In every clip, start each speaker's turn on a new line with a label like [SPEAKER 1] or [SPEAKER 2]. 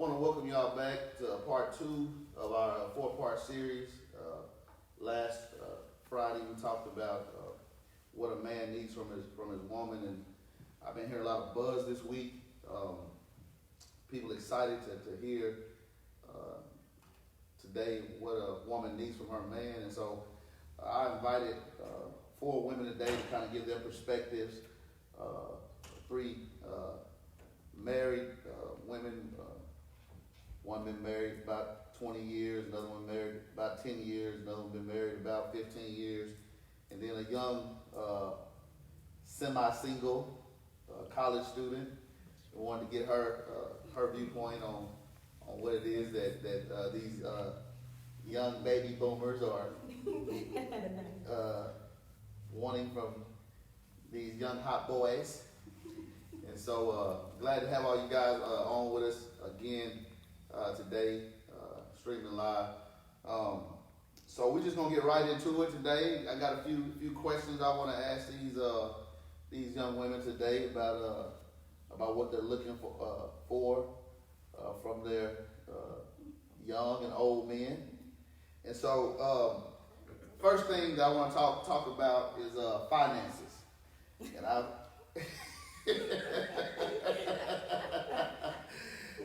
[SPEAKER 1] Want to welcome y'all back to part two of our four-part series. Last Friday we talked about what a man needs from his woman, and I've been hearing a lot of buzz this week. People excited to hear today what a woman needs from her man, and so I invited four women today to kind of give their perspectives. Three married women. One been married about 20 years, another one married about 10 years, another one been married about 15 years, and then a young semi-single college student. We wanted to get her viewpoint on what it is that these young baby boomers are wanting from these young hot boys. And so glad to have all you guys on with us again today, streaming live. So we're just gonna get right into it today. I got a few questions I want to ask these young women today about what they're looking for from their young and old men. And so first thing that I want to talk about is finances.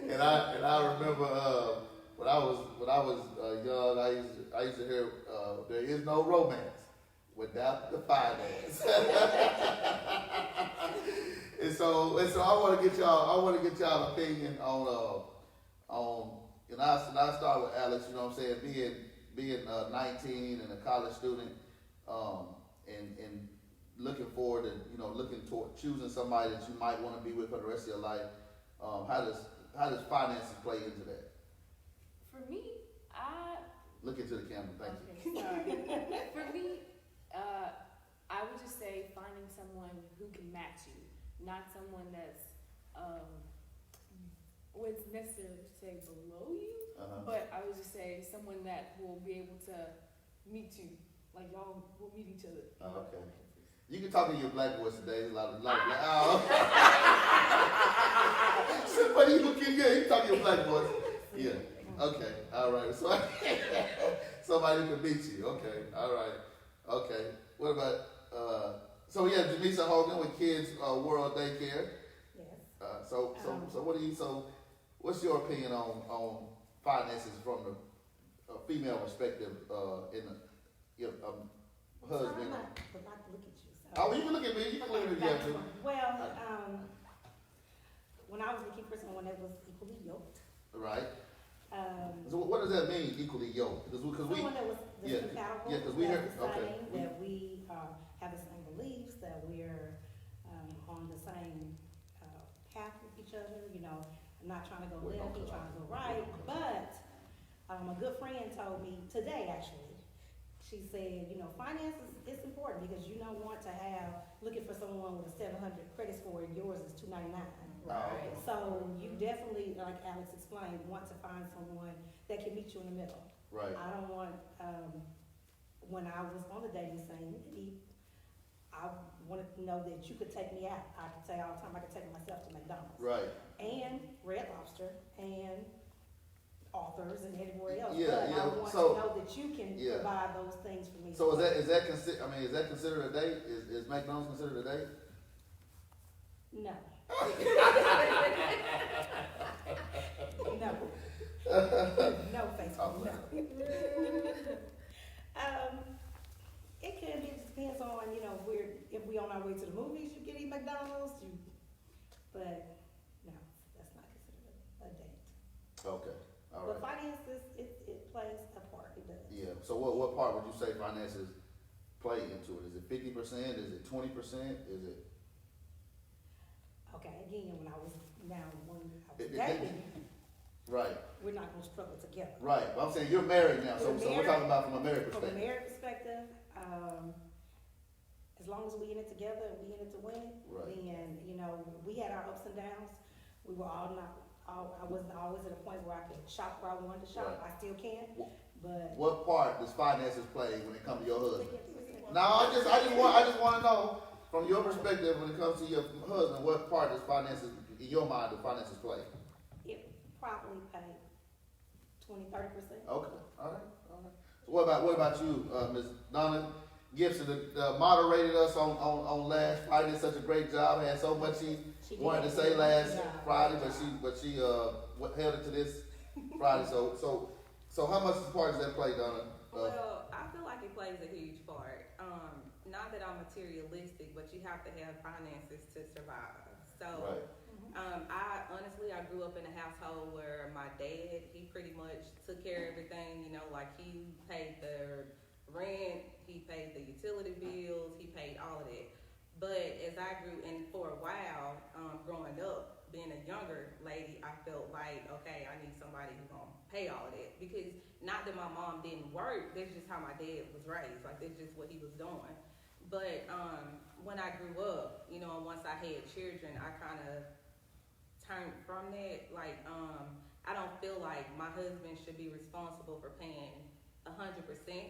[SPEAKER 1] And I remember when I was young, I used to hear there is no romance without the finance. and so I want to get y'all opinion on and I start with Alex. You know what I'm saying? Being 19 and a college student, and looking forward to looking toward choosing somebody that you might want to be with for the rest of your life. How does finances play into that?
[SPEAKER 2] For me,
[SPEAKER 1] look into the camera. Thank you.
[SPEAKER 2] Sorry. For me, I would just say finding someone who can match you, not someone that's what's necessarily to say below you, but I would just say someone that will be able to meet you, like y'all will meet each other.
[SPEAKER 1] Okay. You can talk to your black boys today. There's a lot of black. Somebody you can talk to your black boys. Yeah. Okay. All right. So somebody who can beat you. Okay. All right. Okay. What about so we have Jamisa Hogan with Kids World Daycare.
[SPEAKER 3] Yes.
[SPEAKER 1] So what's your opinion on finances from the female perspective in the husband?
[SPEAKER 3] I would like to look at you. So.
[SPEAKER 1] Oh, you can look at me. You can look at me. Yeah,
[SPEAKER 3] well, when I was looking for someone that was equally yoked.
[SPEAKER 1] Right. So what does that mean, equally yoked? Because we
[SPEAKER 3] someone that was compatible.
[SPEAKER 1] Yeah, because we hear
[SPEAKER 3] that we have the same beliefs, that we're on the same path with each other. You know, I'm not trying to go left, he's trying to go right. But a good friend told me today, actually. She said, finances is important because you don't want to looking for someone with a 700 credit score and yours is 299.
[SPEAKER 1] Right.
[SPEAKER 3] So you definitely, like Alex explained, want to find someone that can meet you in the middle.
[SPEAKER 1] Right.
[SPEAKER 3] I don't want, when I was on the dating scene, I wanted to know that you could take me out. I could say all the time I could take myself to McDonald's.
[SPEAKER 1] Right.
[SPEAKER 3] And Red Lobster and Authors and everywhere else.
[SPEAKER 1] Yeah,
[SPEAKER 3] but I want to know that you can provide those things for me.
[SPEAKER 1] So is that considered a date? Is McDonald's considered a date?
[SPEAKER 3] No. No, Facebook. No. It can be. It depends on if we on our way to the movies, you can eat McDonald's. But no, that's not considered a date.
[SPEAKER 1] Okay. All right.
[SPEAKER 3] But finances, it plays a part. It does.
[SPEAKER 1] Yeah. So what part would you say finances play into it? Is it 50%? Is it 20%? Is it?
[SPEAKER 3] Okay. Again, when I was dating,
[SPEAKER 1] right.
[SPEAKER 3] we're not going to struggle together.
[SPEAKER 1] Right. Well, I'm saying you're married now, so we're talking about from a married perspective.
[SPEAKER 3] From a married perspective, as long as we in it together and we in it to win it, then we had our ups and downs. We were I wasn't always at a point where I could shop where I wanted to shop. Right. I still can. But
[SPEAKER 1] what part does finances play when it comes to your husband? No, I just want to know from your perspective when it comes to your husband, what part does finances in your mind do finances play?
[SPEAKER 3] probably pay 20-30%.
[SPEAKER 1] Okay, all right. So what about you, Ms. Donna Gibson, moderated us on last Friday, did such a great job, had so much she wanted to say last Friday, but she held it to this Friday. So how much part does that play, Donna?
[SPEAKER 4] Well, I feel like it plays a huge part. Not that I'm materialistic, but you have to have finances to survive. So,
[SPEAKER 1] Right.
[SPEAKER 4] I grew up in a household where my dad, he pretty much took care of everything. You know, like he paid the rent, he paid the utility bills, he paid all of that. But as I grew, and for a while, growing up, being a younger lady, I felt like, okay, I need somebody who's gonna pay all of that. Because not that my mom didn't work, that's just how my dad was raised. Like that's just what he was doing. But when I grew up, you know, and once I had children, I kind of turned from that. Like, I don't feel like my husband should be responsible for paying 100%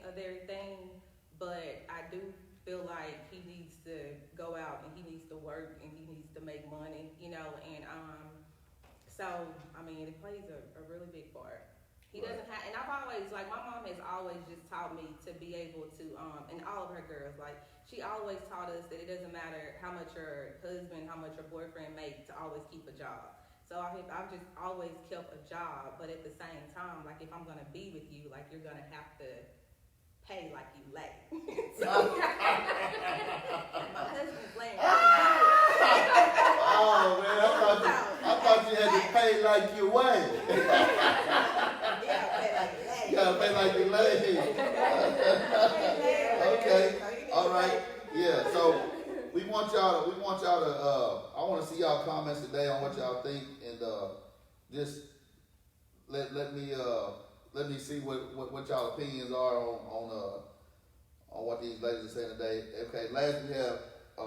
[SPEAKER 4] of everything, but I do feel like he needs to go out and he needs to work and he needs to make money, you know, and so, I mean, it plays a really big part. He doesn't have, and I've always, like, my mom has always just taught me to be able to, and all of her girls, like, she always taught us that it doesn't matter how much your husband, how much your boyfriend make, to always keep a job. So I've just always kept a job, but at the same time, like, if I'm gonna be with you, like, you're gonna have to pay like you lay. So, my husband's laying.
[SPEAKER 1] Oh man, I thought you had to pay like you weigh. You gotta pay like you lay. Okay, all right, yeah. So we want y'all to. I want to see y'all comments today on what y'all think, and just let me see what y'all opinions are on what these ladies are saying today. Okay, last we have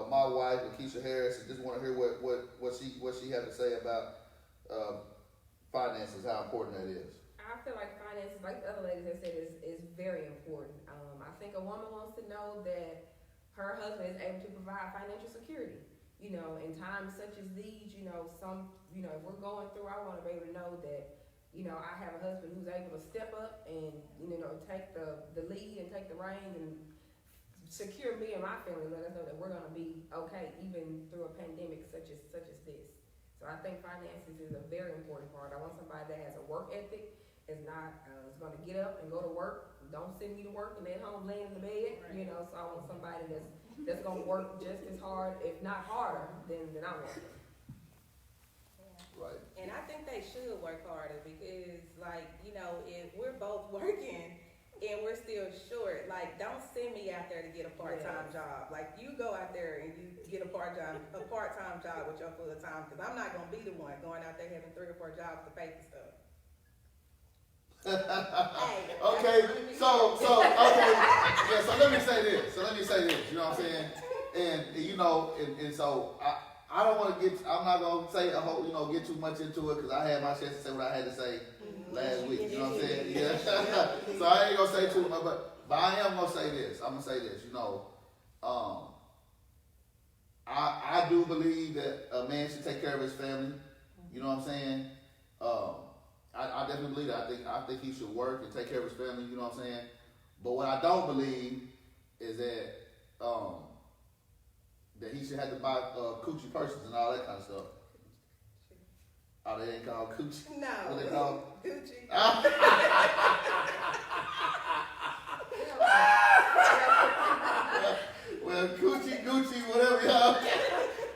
[SPEAKER 1] my wife, Lakeisha Harris. I just want to hear what she had to say about finances, how important that is.
[SPEAKER 5] I feel like finances, like the other ladies have said, is very important. I think a woman wants to know that her husband is able to provide financial security. You know, in times such as these, if we're going through, I want to be able to know that, I have a husband who's able to step up and, take the lead and take the reins and secure me and my family, let us know that we're going to be okay, even through a pandemic such as this. So I think finances is a very important part. I want somebody that has a work ethic, is going to get up and go to work. Don't send me to work and then home laying in the bed, right. So I want somebody that's going to work just as hard, if not harder, than I want to.
[SPEAKER 1] Right.
[SPEAKER 4] And I think they should work harder because, like, if we're both working and we're still short, like, don't send me out there to get a part-time job. Like, you go out there and you get a part-time job with your full-time, because I'm not going to be the one going out there having 3 or 4 jobs to pay for stuff.
[SPEAKER 1] Okay, so yeah, so let me say this. You know what I'm saying? And so I don't want to I'm not gonna say get too much into it, because I had my chance to say what I had to say last week. You know what I'm saying? Yeah. So I ain't gonna say too much, but I am gonna say this. I'm gonna say this. I do believe that a man should take care of his family. You know what I'm saying? I definitely believe that. I think he should work and take care of his family. You know what I'm saying? But what I don't believe is that that he should have to buy coochie purses and all that kind of stuff. Oh, they ain't called coochie.
[SPEAKER 4] No.
[SPEAKER 1] What they called?
[SPEAKER 4] Gucci.
[SPEAKER 1] Well, coochie, Gucci,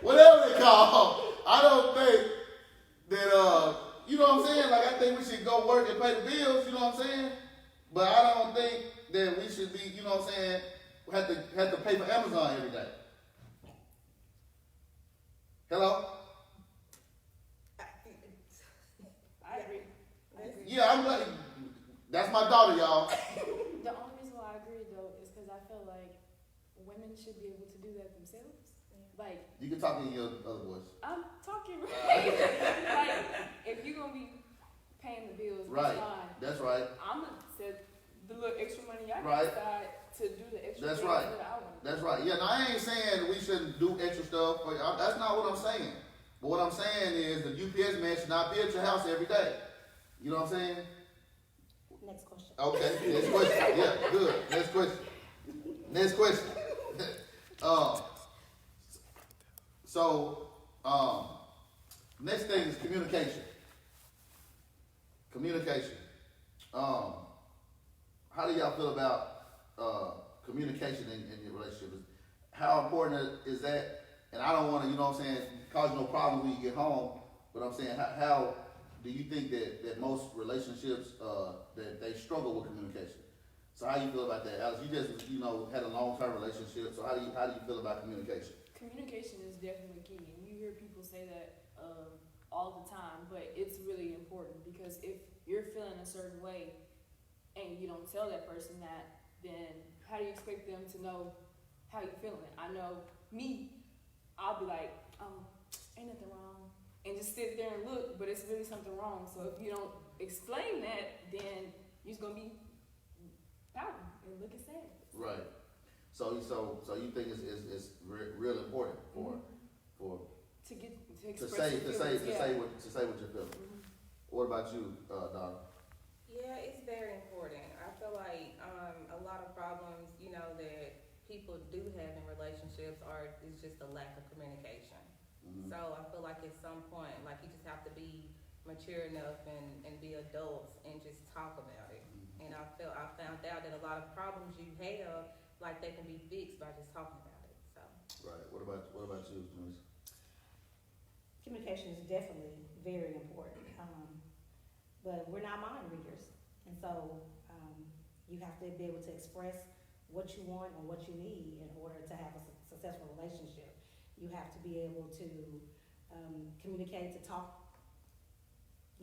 [SPEAKER 1] whatever they call. I don't think that you know what I'm saying? Like, I think we should go work and pay the bills, you know what I'm saying? But I don't think that we should be, you know what I'm saying, have to pay for Amazon every day. Hello?
[SPEAKER 2] I agree.
[SPEAKER 1] Yeah, I'm like, that's my daughter, y'all.
[SPEAKER 2] The only reason why I agree, though, is because I feel like women should be able to do that themselves. Like,
[SPEAKER 1] You can talk in your other voice.
[SPEAKER 2] I'm talking right. Like, if you're gonna be paying the bills,
[SPEAKER 1] Right.
[SPEAKER 2] that's fine.
[SPEAKER 1] That's right.
[SPEAKER 2] I'm gonna set the little extra money I
[SPEAKER 1] Right.
[SPEAKER 2] can decide to do the extra
[SPEAKER 1] That's
[SPEAKER 2] things
[SPEAKER 1] right.
[SPEAKER 2] that I want.
[SPEAKER 1] That's right. Yeah, now I ain't saying that we shouldn't do extra stuff. That's not what I'm saying. But what I'm saying is the UPS man should not be at your house every day. You know what I'm saying?
[SPEAKER 3] Next question.
[SPEAKER 1] Okay, next question. Yeah, good. Next question. Next question. Next thing is communication. Communication. How do y'all feel about communication in your relationship? How important is that? And I don't want to, you know what I'm saying, cause no problems when you get home. But I'm saying, how do you think that most relationships that they struggle with communication? So how do you feel about that, Alex? You just had a long-term relationship. So how do you feel about communication?
[SPEAKER 2] Communication is definitely key, and you hear people say that all the time, but it's really important because if you're feeling a certain way and you don't tell that person that, then how do you expect them to know how you're feeling? I know me, I'll be like, ain't nothing wrong, and just sit there and look, but it's really something wrong. So if you don't explain that, then you're just gonna be pouting and looking sad.
[SPEAKER 1] Right. So you think it's real important for
[SPEAKER 2] to say
[SPEAKER 1] what you're feeling.
[SPEAKER 2] Mm-hmm.
[SPEAKER 1] What about you, Donna?
[SPEAKER 4] Yeah, it's very important. I feel like a lot of problems, that people do have in relationships is just a lack of communication.
[SPEAKER 1] Mm-hmm.
[SPEAKER 4] So I feel like at some point, like you just have to be mature enough and be adults and just talk about it.
[SPEAKER 1] Mm-hmm.
[SPEAKER 4] And I found out that a lot of problems you have, like they can be fixed by just talking about it. So.
[SPEAKER 1] Right. What about you, Denise?
[SPEAKER 3] Communication is definitely very important, but we're not mind readers, and so you have to be able to express what you want and what you need in order to have a successful relationship. You have to be able to communicate, to talk,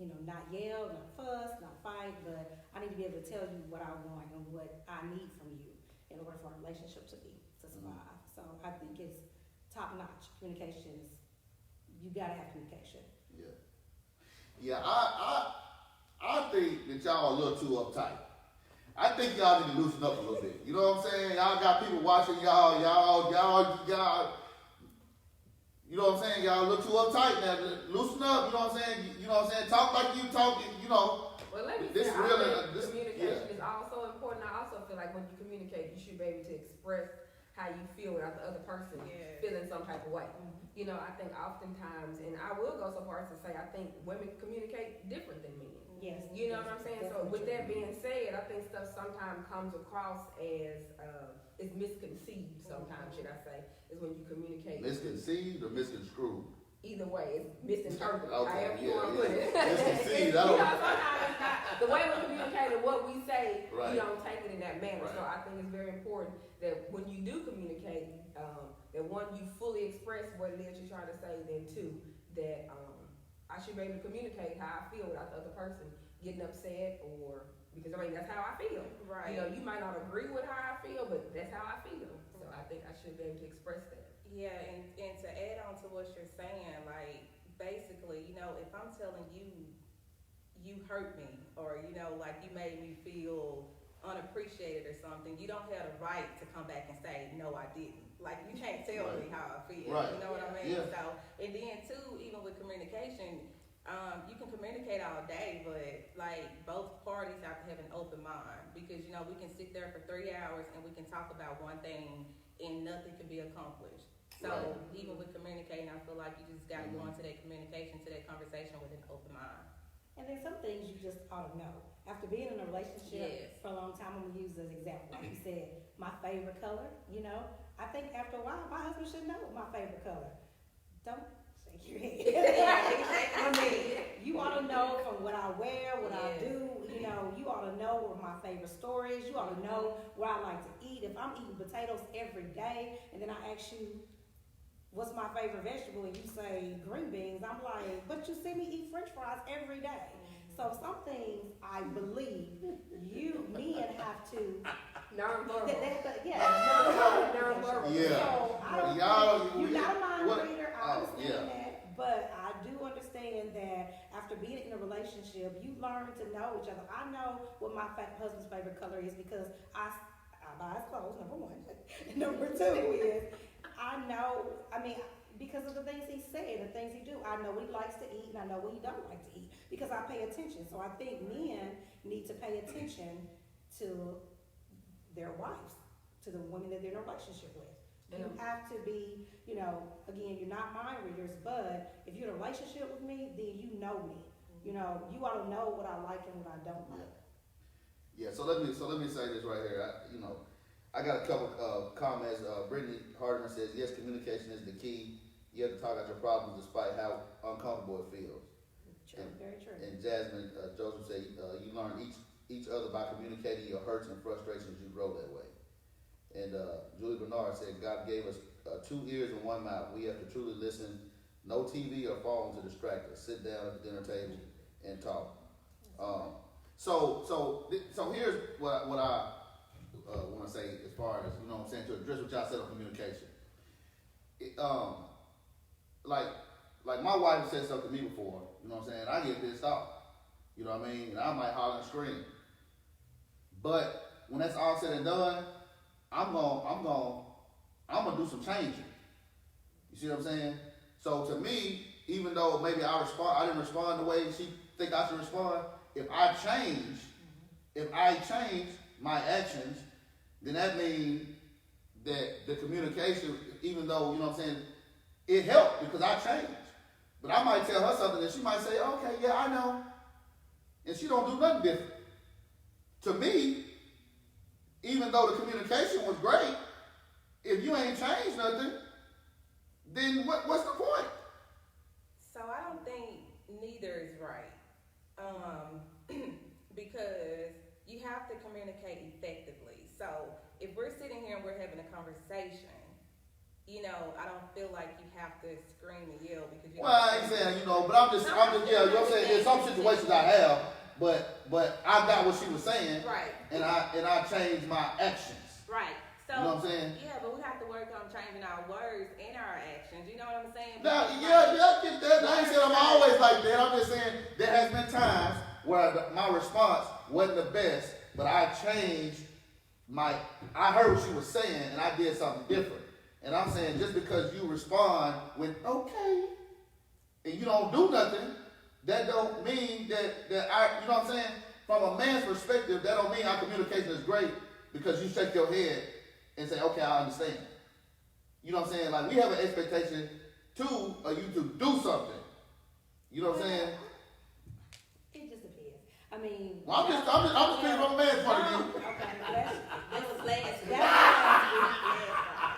[SPEAKER 3] not yell, not fuss, not fight, but I need to be able to tell you what I want and what I need from you in order for our relationship to survive. So I think it's top notch. Communication is, you gotta have communication.
[SPEAKER 1] Yeah. Yeah, I think that y'all are a little too uptight. I think y'all need to loosen up a little bit. You know what I'm saying? Y'all got people watching y'all, you know what I'm saying? Y'all look too uptight now. Loosen up, you know what I'm saying? You know what I'm saying? Talk like you talking,
[SPEAKER 5] Well, let me
[SPEAKER 1] this
[SPEAKER 5] say,
[SPEAKER 1] really,
[SPEAKER 5] I think communication is also important. I also feel like when you communicate, you should be able to express how you feel without the other person feeling some type of way.
[SPEAKER 3] Mm-hmm.
[SPEAKER 5] I think oftentimes, and I will go so far as to say, I think women communicate different than men.
[SPEAKER 3] Yes.
[SPEAKER 5] You know what I'm saying? So with that being said, I think stuff sometimes comes across as it's misconceived. Sometimes, should I say, is when you communicate.
[SPEAKER 1] Misconceived or misconstrued?
[SPEAKER 5] Either way, it's misinterpreted.
[SPEAKER 1] Okay,
[SPEAKER 5] however you want to put it.
[SPEAKER 1] Misconceived.
[SPEAKER 5] Sometimes it's not the way we communicate and what we say.
[SPEAKER 1] Right.
[SPEAKER 5] You don't take it in that manner.
[SPEAKER 1] Right.
[SPEAKER 5] So I think it's very important that when you do communicate, that one, you fully express what it is you're trying to say. Then two, that I should be able to communicate how I feel without the other person getting upset or because that's how I feel.
[SPEAKER 4] Right.
[SPEAKER 5] You might not agree with how I feel, but that's how I feel. So I think I should be able to express that.
[SPEAKER 4] Yeah, and to add on to what you're saying, like basically, if I'm telling you, you hurt me, or like you made me feel unappreciated or something, you don't have the right to come back and say, no, I didn't. Like you can't tell me how I feel.
[SPEAKER 1] Right.
[SPEAKER 4] You know what I mean?
[SPEAKER 1] Yeah.
[SPEAKER 4] So, and then too, even with communication, you can communicate all day, but like both parties have to have an open mind because we can sit there for 3 hours and we can talk about one thing and nothing can be accomplished. So
[SPEAKER 1] Right.
[SPEAKER 4] even with communicating, I feel like you just got to go into that communication, to that conversation with an open mind.
[SPEAKER 3] And then some things you just ought to know. After being in a relationship
[SPEAKER 4] Yes.
[SPEAKER 3] for a long time, I'm gonna use this example. Like you said, my favorite color, I think after a while, my husband should know my favorite color. Don't shake your head. I mean, you ought to know from what I wear, what I do, you ought to know what my favorite store is. You ought to know what I like to eat. If I'm eating potatoes every day, and then I ask you, what's my favorite vegetable? And you say green beans. I'm like, but you see me eat French fries every day. So some things I believe men have to.
[SPEAKER 5] Nonverbal.
[SPEAKER 3] Nonverbal.
[SPEAKER 1] Yeah.
[SPEAKER 3] So I don't think, you're not a mind reader. I understand that, but I do understand that after being in a relationship, you learn to know each other. I know what my husband's favorite color is because I buy his clothes. Number one. Number two is because of the things he said, the things he do. I know what he likes to eat, and I know what he don't like to eat, because I pay attention. So I think men need to pay attention to their wives, to the women that they're in a relationship with. You have to be, you know, again, you're not mind readers, but if you're in a relationship with me, then you know me. You know, you ought to know what I like and what I don't like.
[SPEAKER 1] Yeah. So let me say this right here. I got a couple of comments. Brittany Hardeman says, yes, communication is the key. You have to talk out your problems despite how uncomfortable it feels.
[SPEAKER 3] True, very true.
[SPEAKER 1] And Jasmine Joseph said, you learn each other by communicating your hurts and frustrations. You grow that way. And Julie Bernard said, God gave us 2 ears and 1 mouth. We have to truly listen. No TV or phone to distract us. Sit down at the dinner table and talk. So here's what I want to say as far as, you know what I'm saying, to address what y'all said on communication. Like my wife said something to me before, you know what I'm saying, I get pissed off. You know what I mean? And I might holler and scream. But when that's all said and done, I'm gonna do some changing. You see what I'm saying? So to me, even though maybe I didn't respond the way she think I should respond. If I change my actions, then that means that the communication, even though, you know what I'm saying, it helped because I changed. But I might tell her something and she might say, okay, yeah, I know. And she don't do nothing different. To me, even though the communication was great, if you ain't changed nothing, then what's the point?
[SPEAKER 4] So I don't think neither is right. Because you have to communicate effectively. So if we're sitting here and we're having a conversation, you know, I don't feel like you have to scream and yell because you.
[SPEAKER 1] Well, I ain't saying, you know, but I'm just yeah, you know what I'm saying, in some situations I have, but I got what she was saying.
[SPEAKER 4] Right.
[SPEAKER 1] And I changed my actions.
[SPEAKER 4] Right. So,
[SPEAKER 1] you know what I'm saying?
[SPEAKER 4] Yeah, but we have to work on changing our words and our actions. You know what I'm saying?
[SPEAKER 1] Now, I get that. I ain't saying I'm always like that. I'm just saying there has been times where my response wasn't the best, but I changed I heard what she was saying and I did something different. And I'm saying just because you respond with okay and you don't do nothing, that don't mean that I, you know what I'm saying? From a man's perspective, that don't mean our communication is great because you shake your head and say, okay, I understand. You know what I'm saying? Like we have an expectation too of you to do something. You know what I'm saying?
[SPEAKER 3] It just depends. I mean,
[SPEAKER 1] Well, I'm just speaking from a man's point of view.
[SPEAKER 3] Okay,
[SPEAKER 4] That was last week.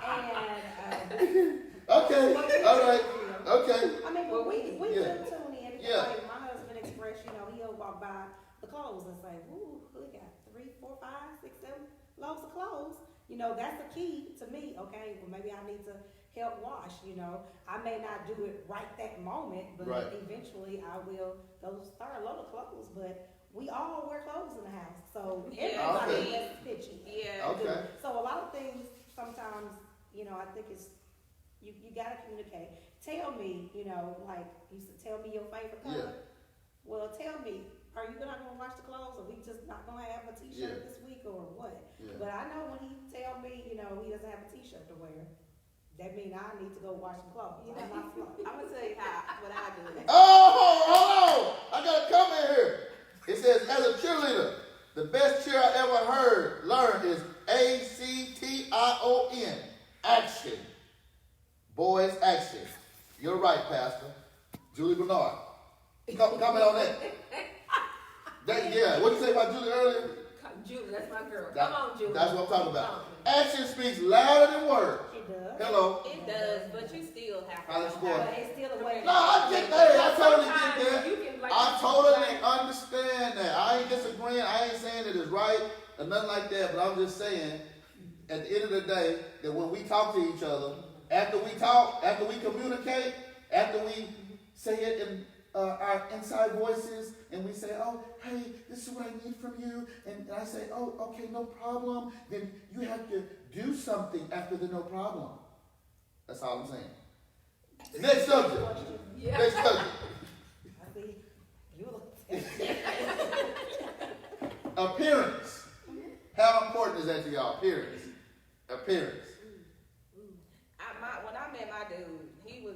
[SPEAKER 3] and
[SPEAKER 1] Okay, all right, okay.
[SPEAKER 3] I mean, but we
[SPEAKER 1] Yeah.
[SPEAKER 3] do tune in.
[SPEAKER 1] Yeah.
[SPEAKER 3] Like my husband expressed, you know, he'll walk by the clothes and say, "Ooh, we got 3, 4, 5, 6, 7 loads of clothes." You know, that's the key to me. Okay, well maybe I need to help wash. You know, I may not do it right that moment, but
[SPEAKER 1] Right.
[SPEAKER 3] eventually I will. Those are a load of clothes, but we all wear clothes in the house, so
[SPEAKER 4] Yeah.
[SPEAKER 3] everybody
[SPEAKER 1] Okay.
[SPEAKER 3] gets pitchy.
[SPEAKER 4] Yeah.
[SPEAKER 1] Okay.
[SPEAKER 3] So a lot of things sometimes, you know, I think it's you gotta communicate. Tell me, you know, like you said, tell me your favorite color.
[SPEAKER 1] Yeah.
[SPEAKER 3] Well, tell me, are you not gonna wash the clothes, or we just not gonna have a t-shirt
[SPEAKER 1] Yeah.
[SPEAKER 3] this week, or what?
[SPEAKER 1] Yeah.
[SPEAKER 3] But I know when he tell me, you know, he doesn't have a t-shirt to wear, that means I need to go wash some clothes. I'm not slow.
[SPEAKER 4] I'm gonna tell you what I do.
[SPEAKER 1] Oh, hold on. I got a comment here. It says, as a cheerleader, the best cheer I ever learned is ACTION. Action. Boys, action. You're right, Pastor. Julie Bernard. Comment on that. Yeah, what did you say about Julie earlier?
[SPEAKER 5] Julie, that's my girl.
[SPEAKER 1] That-
[SPEAKER 5] Come on, Julie.
[SPEAKER 1] That's what I'm talking about.
[SPEAKER 5] Come on.
[SPEAKER 1] Action speaks louder than words.
[SPEAKER 3] It does.
[SPEAKER 1] Hello.
[SPEAKER 4] It does, but you still have to.
[SPEAKER 1] College
[SPEAKER 4] know
[SPEAKER 1] sport.
[SPEAKER 4] how
[SPEAKER 3] But
[SPEAKER 4] to-
[SPEAKER 3] it's still a way.
[SPEAKER 1] No, I get that. I totally get
[SPEAKER 5] Sometimes
[SPEAKER 1] that.
[SPEAKER 5] you can, like,
[SPEAKER 1] I totally understand that. I ain't disagreeing. I ain't saying that it's right or nothing like that. But I'm just saying, at the end of the day, that when we talk to each other, after we talk, after we communicate, after we say it in our inside voices, and we say, oh, hey, this is what I need from you, and I say, oh, okay, no problem, then you have to do something after the no problem. That's all I'm saying. Next subject.
[SPEAKER 5] Yeah.
[SPEAKER 1] Next subject.
[SPEAKER 3] I see. You look.
[SPEAKER 1] Appearance. How important is that to y'all? Appearance.
[SPEAKER 4] When I met my dude, he was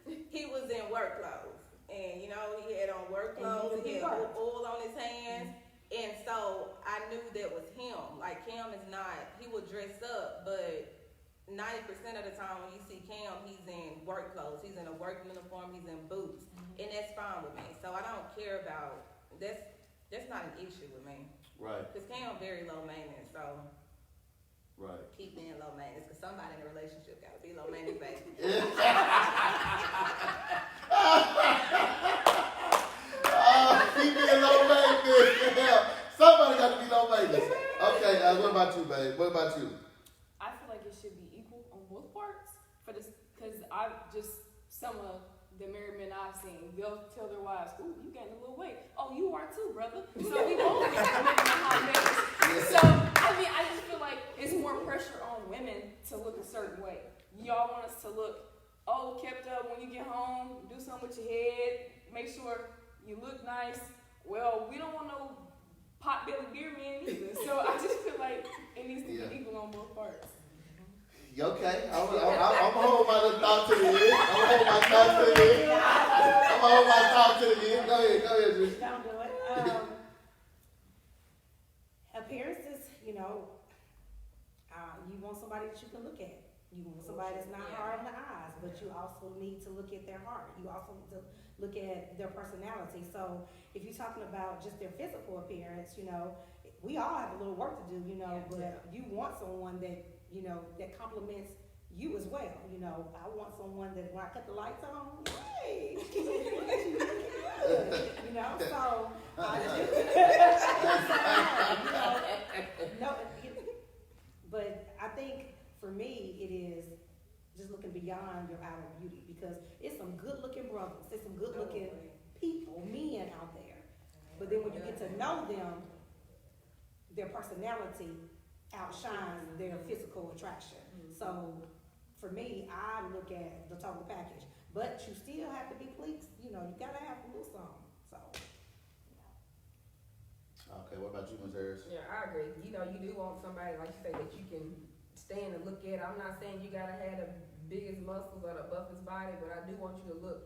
[SPEAKER 4] he was in work clothes. And, you know, he had on work
[SPEAKER 3] And
[SPEAKER 4] clothes,
[SPEAKER 3] he
[SPEAKER 4] he had
[SPEAKER 3] worked.
[SPEAKER 4] oil on his hands. And so I knew that was him. Like, Cam is not, he would dress up, but 90% of the time when you see Cam, he's in work clothes. He's in a work uniform, he's in boots. And that's fine with me. So I don't care about, that's not an issue with me.
[SPEAKER 1] Right,
[SPEAKER 4] Because Cam very low maintenance, so
[SPEAKER 1] right.
[SPEAKER 4] keep being low maintenance. Because somebody in a relationship got to be low maintenance, baby.
[SPEAKER 1] Keep being low maintenance. Yeah. Somebody got to be low maintenance. Okay, what about you, babe? What about you?
[SPEAKER 2] I feel like it should be equal on both parts for this, because I just some of the married men I've seen, they'll tell their wives, "Ooh, you gained a little weight. Oh, you are too, brother." So we both making the hot mess. So I mean, I just feel like it's more pressure on women to look a certain way. Y'all want us to look kept up when you get home, do something with your head, make sure you look nice. Well, we don't want no pot-bellied beer men either. So I just feel like it needs to be equal on both parts.
[SPEAKER 1] You okay? I'm hold my little thought to the end. I'm hold my thought to the end. I'm hold my thought to the end. Go ahead, Drew.
[SPEAKER 3] Don't do it. Appearances, you know, you want somebody that you can look at. You want somebody that's not hard on the eyes, but you also need to look at their heart. You also need to look at their personality. So if you're talking about just their physical appearance, you know, we all have a little work to do, you know, but you want someone that, you know, that compliments you as well. You know, I want someone that when I cut the lights on, hey, you know, so, but I think for me, it is just looking beyond your outer beauty, because it's some good-looking brothers, there's some good-looking people, men out there. But then when you get to know them, their personality outshines their physical attraction. So for me, I look at the total package. But you still have to be pleased. You know, you gotta have a little something. So.
[SPEAKER 1] Okay, what about you, Ms. Harris?
[SPEAKER 5] Yeah, I agree. You know, you do want somebody, like you say, that you can stand and look at. I'm not saying you gotta have the biggest muscles or the buffest body, but I do want you to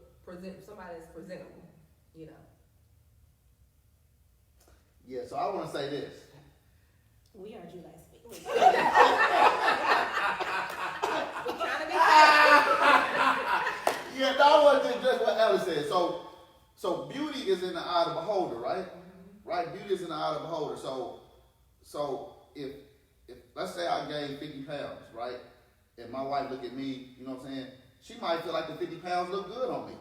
[SPEAKER 5] somebody that's presentable, you know.
[SPEAKER 1] Yeah, so I want to say this.
[SPEAKER 3] We heard you last week.
[SPEAKER 4] We're trying to be fast.
[SPEAKER 1] Yeah, I want to address what Alice said. So beauty is in the eye of the beholder, right? Right? Beauty is in the eye of the beholder. So if let's say I gained 50 pounds, right? And my wife look at me, you know what I'm saying? She might feel like the 50 pounds look good on me.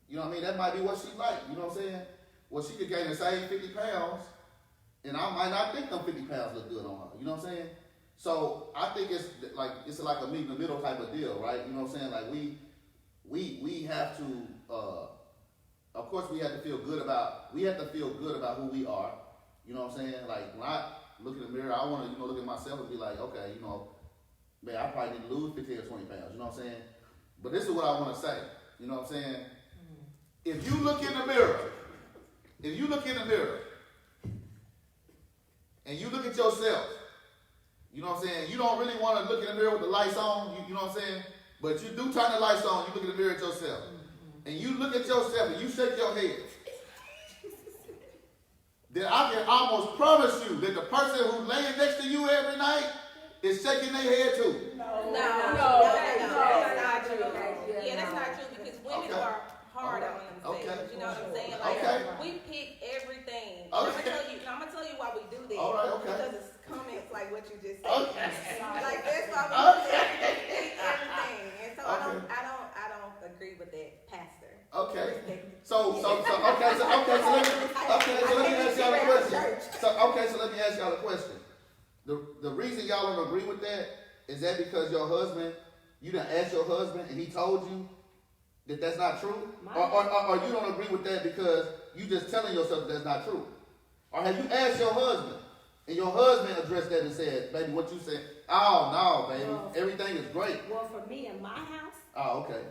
[SPEAKER 1] You know what I mean? That might be what she like, you know what I'm saying? Well, she could gain the same 50 pounds, and I might not think them 50 pounds look good on her, you know what I'm saying? So I think it's like a meet in the middle type of deal, right? You know what I'm saying? Like we have to, of course we have to feel good about who we are, you know what I'm saying? Like when I look in the mirror, I want to, look at myself and be like, okay, man, I probably need to lose 15 or 20 pounds, you know what I'm saying? But this is what I want to say, you know what I'm saying? If you look in the mirror, and you look at yourself, you know what I'm saying? You don't really want to look in the mirror with the lights on, you know what I'm saying? But you do turn the lights on, you look in the mirror at yourself. And you look at yourself and you shake your head. Then I can almost promise you that the person who's laying next to you every night is shaking their head too.
[SPEAKER 4] No, that's not true. Yeah, that's not true, because women are hard on themselves. You know what I'm saying? Like we pick everything. I'm gonna tell you why we do that.
[SPEAKER 1] All right,
[SPEAKER 4] Because it's comments like what you just said.
[SPEAKER 1] Okay.
[SPEAKER 4] Like that's why we pick everything. And so I don't agree with that, Pastor.
[SPEAKER 1] Okay. So let me ask y'all a question. So let me ask y'all a question. The reason y'all don't agree with that is that because your husband, you done asked your husband and he told you that that's not true? Or you don't agree with that because you just telling yourself that that's not true? Or have you asked your husband and your husband addressed that and said, baby, what you said? Oh, no, baby, everything is great.
[SPEAKER 3] Well, for me in my house,
[SPEAKER 1] Oh, okay.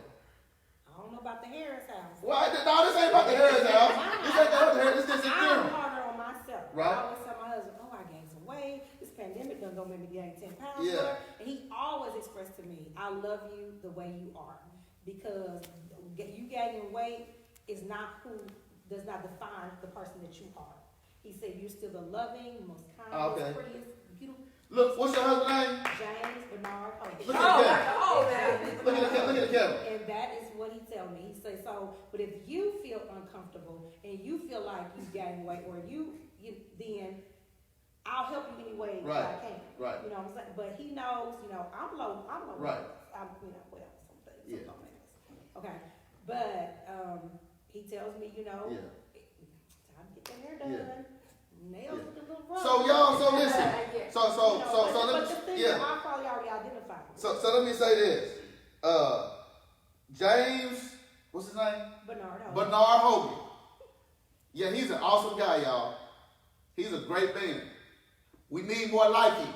[SPEAKER 3] I don't know about the Harris house.
[SPEAKER 1] Well, no, this ain't about the Harris house. This ain't about the Harris. This is
[SPEAKER 3] I'm
[SPEAKER 1] theorem.
[SPEAKER 3] harder on myself.
[SPEAKER 1] Right.
[SPEAKER 3] I always tell my husband, I gained some weight. This pandemic done gonna make me gain 10 pounds.
[SPEAKER 1] Yeah.
[SPEAKER 3] And he always expressed to me, I love you the way you are. because you gaining weight does not define the person that you are. He said you're still the loving, most kind,
[SPEAKER 1] Okay.
[SPEAKER 3] prettiest, beautiful
[SPEAKER 1] Look, what's your husband's name?
[SPEAKER 3] James Bernard Hogan.
[SPEAKER 1] Look at that.
[SPEAKER 3] James
[SPEAKER 1] Look at the camera.
[SPEAKER 3] And that is what he tell me. He say so. But if you feel uncomfortable and you feel like you gain weight, or you then I'll help you any way
[SPEAKER 1] Right.
[SPEAKER 3] that I can.
[SPEAKER 1] Right.
[SPEAKER 3] You know what I'm saying? But he knows. I'm low.
[SPEAKER 1] Right.
[SPEAKER 3] I'm some things.
[SPEAKER 1] Yeah.
[SPEAKER 3] Some things. Okay. But he tells me, time to get your hair done.
[SPEAKER 1] Yeah.
[SPEAKER 3] Nails
[SPEAKER 1] Yeah.
[SPEAKER 3] with a little rough.
[SPEAKER 1] So y'all, so listen.
[SPEAKER 5] Yeah.
[SPEAKER 1] So
[SPEAKER 3] but
[SPEAKER 1] let
[SPEAKER 3] the
[SPEAKER 1] me,
[SPEAKER 3] thing
[SPEAKER 1] yeah.
[SPEAKER 3] I probably already identified.
[SPEAKER 1] So let me say this. James, what's his name?
[SPEAKER 3] Bernard Hogan.
[SPEAKER 1] Bernard Hogan. Yeah, he's an awesome guy, y'all. He's a great man. We need more like him.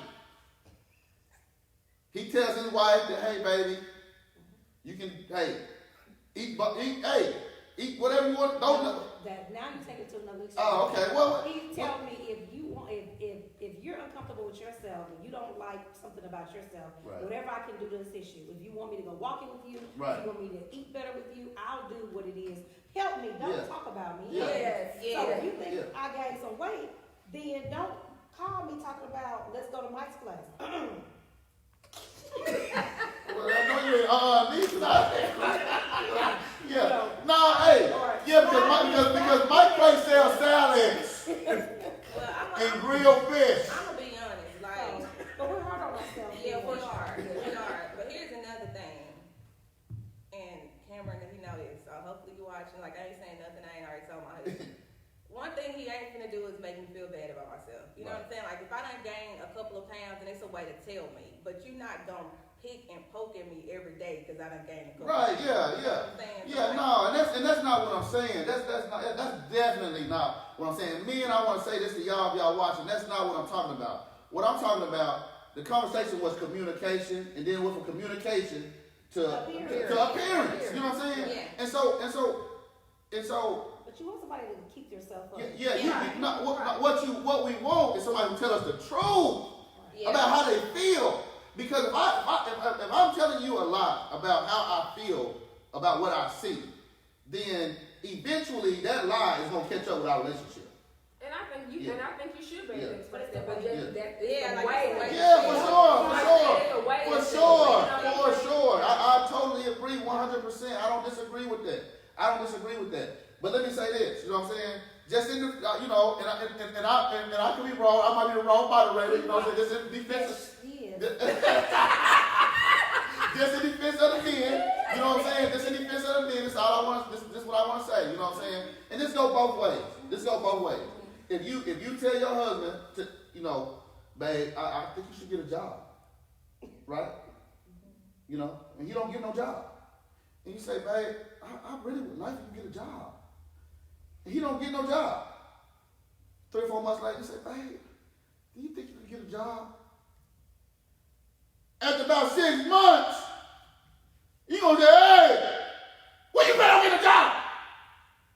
[SPEAKER 1] He tells his wife that, hey, baby, you can, eat whatever you want. Don't know.
[SPEAKER 3] That now you take it to another extreme.
[SPEAKER 1] Oh, okay. Well,
[SPEAKER 3] He tell me if you're uncomfortable with yourself and you don't like something about yourself,
[SPEAKER 1] Right.
[SPEAKER 3] whatever I can do to assist you. If you want me to go walking with you,
[SPEAKER 1] Right.
[SPEAKER 3] if you want me to eat better with you, I'll do what it is. Help me. Don't
[SPEAKER 1] Yeah.
[SPEAKER 3] talk about me.
[SPEAKER 1] Yeah.
[SPEAKER 5] Yes,
[SPEAKER 3] So
[SPEAKER 5] yes.
[SPEAKER 3] if you think
[SPEAKER 1] Yeah.
[SPEAKER 3] I gained some weight, then don't call me talking about let's go to Mike's place.
[SPEAKER 1] Well, I know you ain't niece out there. Yeah. No, because Mike Place sells salads
[SPEAKER 4] Well,
[SPEAKER 1] and grilled fish.
[SPEAKER 4] I'm gonna be honest, like.
[SPEAKER 3] But we're hard on ourselves.
[SPEAKER 4] Yeah, we are. But here's another thing. And Cameron, he know this, so hopefully you watching. Like, I ain't saying nothing I ain't already told my husband. One thing he ain't gonna do is make me feel bad about myself. You know what I'm saying? Like, if I done gain a couple of pounds, then it's a way to tell me. But you're not gonna pick and poke at me every day because I done gained a couple
[SPEAKER 1] Right,
[SPEAKER 4] pounds.
[SPEAKER 1] yeah.
[SPEAKER 4] You know what I'm saying? So,
[SPEAKER 1] Yeah,
[SPEAKER 4] like,
[SPEAKER 1] no, and that's not what I'm saying. That's definitely not what I'm saying. Me and I want to say this to y'all if y'all watching. That's not what I'm talking about. What I'm talking about, the conversation was communication, and then went from communication to appearance. You know what I'm saying?
[SPEAKER 4] Yeah.
[SPEAKER 1] And so.
[SPEAKER 3] But you want somebody to keep yourself up.
[SPEAKER 1] What we want is somebody who tell us the truth
[SPEAKER 4] Yeah.
[SPEAKER 1] about how they feel. Because if I'm telling you a lot about how I feel about what I see, then eventually that lie is gonna catch up with our relationship.
[SPEAKER 5] And I think you should be able to express
[SPEAKER 3] Yeah.
[SPEAKER 5] that, but just that
[SPEAKER 4] Yeah,
[SPEAKER 5] it's a
[SPEAKER 4] like
[SPEAKER 5] way.
[SPEAKER 4] it's a way.
[SPEAKER 1] Yeah, for sure. I totally agree 100%. I don't disagree with that. But let me say this, you know what I'm saying? Just in the, and I could be wrong. I might be the wrong moderator. You know what I'm saying? Just in defense. Just in defense of the men. You know what I'm saying? Just in defense of the men. This all I want. This is what I want to say. You know what I'm saying? And this go both ways. If you tell your husband to, babe, I think you should get a job, right? And he don't get no job, and you say, babe, I really would like you to get a job, and he don't get no job. 3 or 4 months later, you say, babe, do you think you can get a job? After about 6 months, you gonna say, hey, well, you better get a job.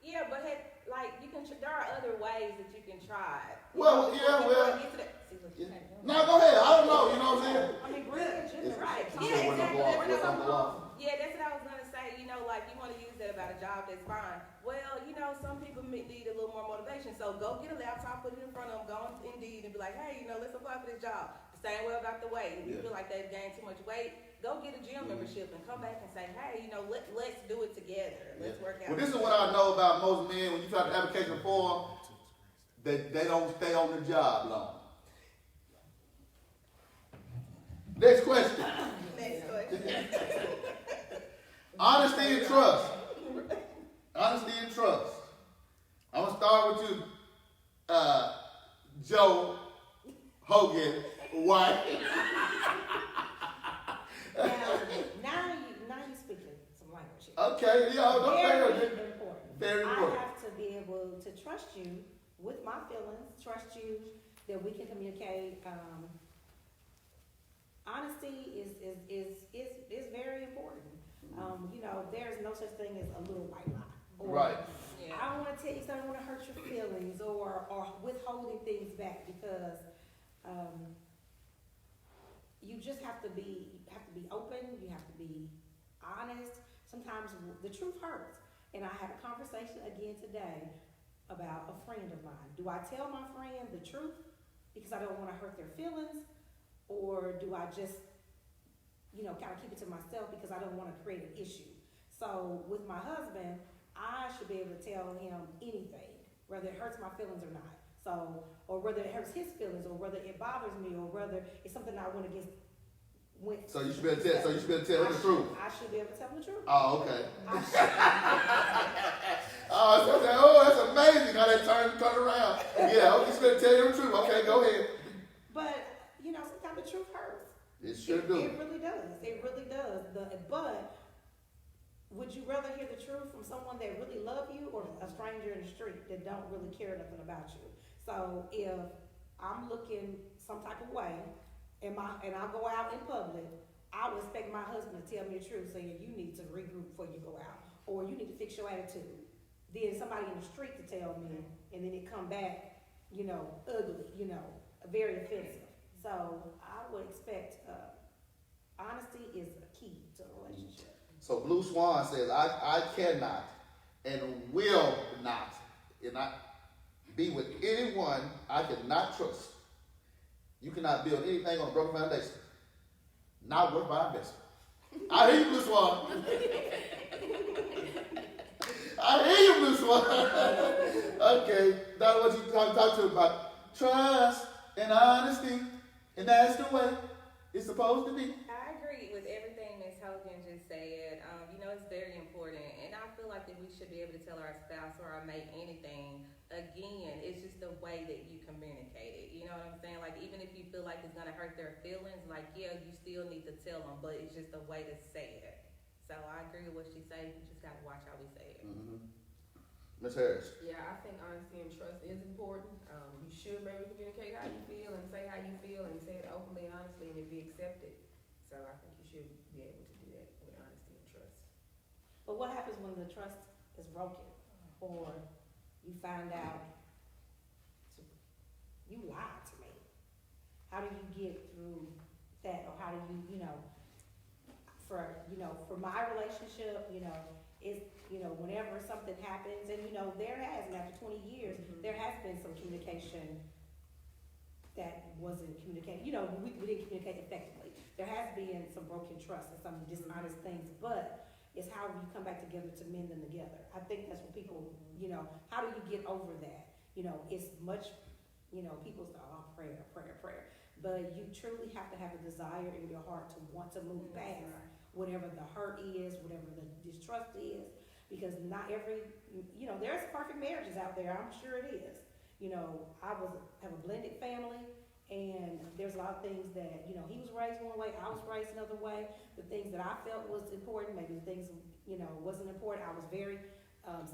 [SPEAKER 4] Yeah, but there are other ways that you can try it.
[SPEAKER 1] Well, no, go ahead. I don't know. You know what I'm saying?
[SPEAKER 3] I mean, brilliant,
[SPEAKER 4] Right.
[SPEAKER 1] You
[SPEAKER 4] Yeah,
[SPEAKER 1] said we're gonna
[SPEAKER 4] exactly.
[SPEAKER 1] go off.
[SPEAKER 4] We're
[SPEAKER 1] We're
[SPEAKER 4] not
[SPEAKER 1] gonna go off.
[SPEAKER 4] Yeah, that's what I was gonna say. Like you want to use that about a job, that's fine. Well, some people need a little more motivation. So go get a laptop, put it in front of them, go on Indeed, and be like, hey, let's apply for this job. The same way about the weight. If you feel like they've gained too much weight, go get a gym membership and come back and say, hey, let's do it together. Let's work out.
[SPEAKER 1] Well, this is what I know about most men. When you fill out the application form, they don't stay on the job long. Next question.
[SPEAKER 4] Next question.
[SPEAKER 1] Honesty and trust. Honesty and trust. I'm going to start with you, Joe Hogan White.
[SPEAKER 3] Now you're speaking some language here.
[SPEAKER 1] Okay,
[SPEAKER 3] Very important.
[SPEAKER 1] Very
[SPEAKER 3] I
[SPEAKER 1] important.
[SPEAKER 3] have to be able to trust you with my feelings, trust you that we can communicate. Honesty is very important. There's no such thing as a little white lie. Or,
[SPEAKER 1] Right.
[SPEAKER 4] Yeah.
[SPEAKER 3] I don't want to tell you something, I don't want to hurt your feelings, or withholding things back, because you just have to be open. You have to be honest. sometimes the truth hurts. And I had a conversation again today about a friend of mine. Do I tell my friend the truth because I don't want to hurt their feelings? Or do I just, kind of keep it to myself because I don't want to create an issue? So with my husband, I should be able to tell him anything, whether it hurts my feelings or not. So, or whether it hurts his feelings, or whether it bothers me, or whether it's something I went against.
[SPEAKER 1] So you should be able to tell. So you should be able to tell him the truth.
[SPEAKER 3] I should be able to tell him the truth.
[SPEAKER 1] Oh, okay.
[SPEAKER 3] I should.
[SPEAKER 1] That's amazing how that turn around. Yeah, okay, you should be able to tell him the truth. Okay, go ahead.
[SPEAKER 3] But sometimes the truth hurts.
[SPEAKER 1] It sure
[SPEAKER 3] It
[SPEAKER 1] do.
[SPEAKER 3] really does. It really does. But would you rather hear the truth from someone that really love you, or a stranger in the street that don't really care nothing about you? So if I'm looking some type of way, and I go out in public, I would expect my husband to tell me the truth, saying you need to regroup before you go out, or you need to fix your attitude. Then somebody in the street to tell me, and then it come back, ugly, very offensive. So I would expect honesty is a key to a relationship.
[SPEAKER 1] So Blue Swan says, I cannot and will not be with anyone I cannot trust. You cannot build anything on a broken foundation. Not worth my investment. I hear you, Blue Swan. I hear you, Blue Swan. Okay, that's what you talk to about. Trust and honesty, and that's the way it's supposed to be.
[SPEAKER 4] I agree with everything Ms. Hogan just said. It's very important, and I feel like that we should be able to tell our spouse or our mate anything. Again, it's just the way that you communicate it. You know what I'm saying? Like, even if you feel like it's gonna hurt their feelings, like, yeah, you still need to tell them, but it's just the way to say it. So I agree with what she said. We just gotta watch how we say it.
[SPEAKER 1] Mm-hmm. Ms. Harris.
[SPEAKER 5] Yeah, I think honesty and trust is important. You should be able to communicate how you feel and say how you feel and say it openly and honestly, and it be accepted. So I think you should be able to do that with honesty and trust.
[SPEAKER 3] But what happens when the trust is broken, or you find out you lied to me? How do you get through that, or how do you, for my relationship, it's, whenever something happens, and there has, and after 20 years, there has been some communication that wasn't communicated. We didn't communicate effectively. There has been some broken trust and some dishonest things, but it's how you come back together to mend them together. I think that's what people, how do you get over that? It's much, people say, oh, prayer. But you truly have to have a desire in your heart to want to move past whatever the hurt is, whatever the distrust is, because not every, there's perfect marriages out there. I'm sure it is. I have a blended family, and there's a lot of things that, he was raised one way, I was raised another way. The things that I felt was important, maybe the things, wasn't important. I was very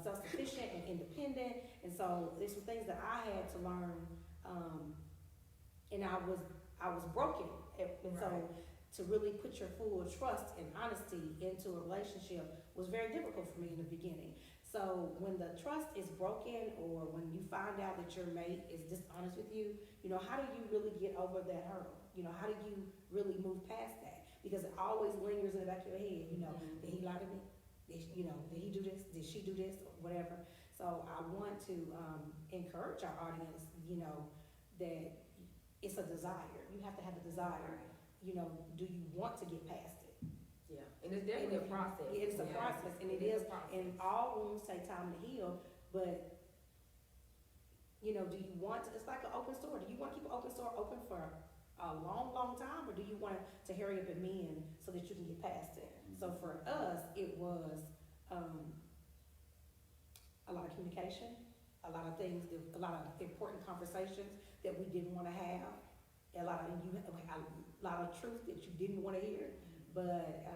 [SPEAKER 3] self-sufficient and independent, and so there's some things that I had to learn, and I was broken, and so to really put your full trust and honesty into a relationship was very difficult for me in the beginning. So when the trust is broken, or when you find out that your mate is dishonest with you, how do you really get over that hurdle? How do you really move past that? Because it always lingers in the back of your head. Did he lie to me? Did he do this? Did she do this? Or whatever. So I want to encourage our audience, that it's a desire. You have to have a desire. Do you want to get past it?
[SPEAKER 5] Yeah, and it's definitely a process.
[SPEAKER 3] It's a process, and it is. And all wounds take time to heal. But do you want to? It's like an open store. Do you want to keep an open store open for a long, long time, or do you want to hurry up and mend so that you can get past it? So for us, it was a lot of communication, a lot of things, a lot of important conversations that we didn't want to have, a lot of truth that you didn't want to hear. But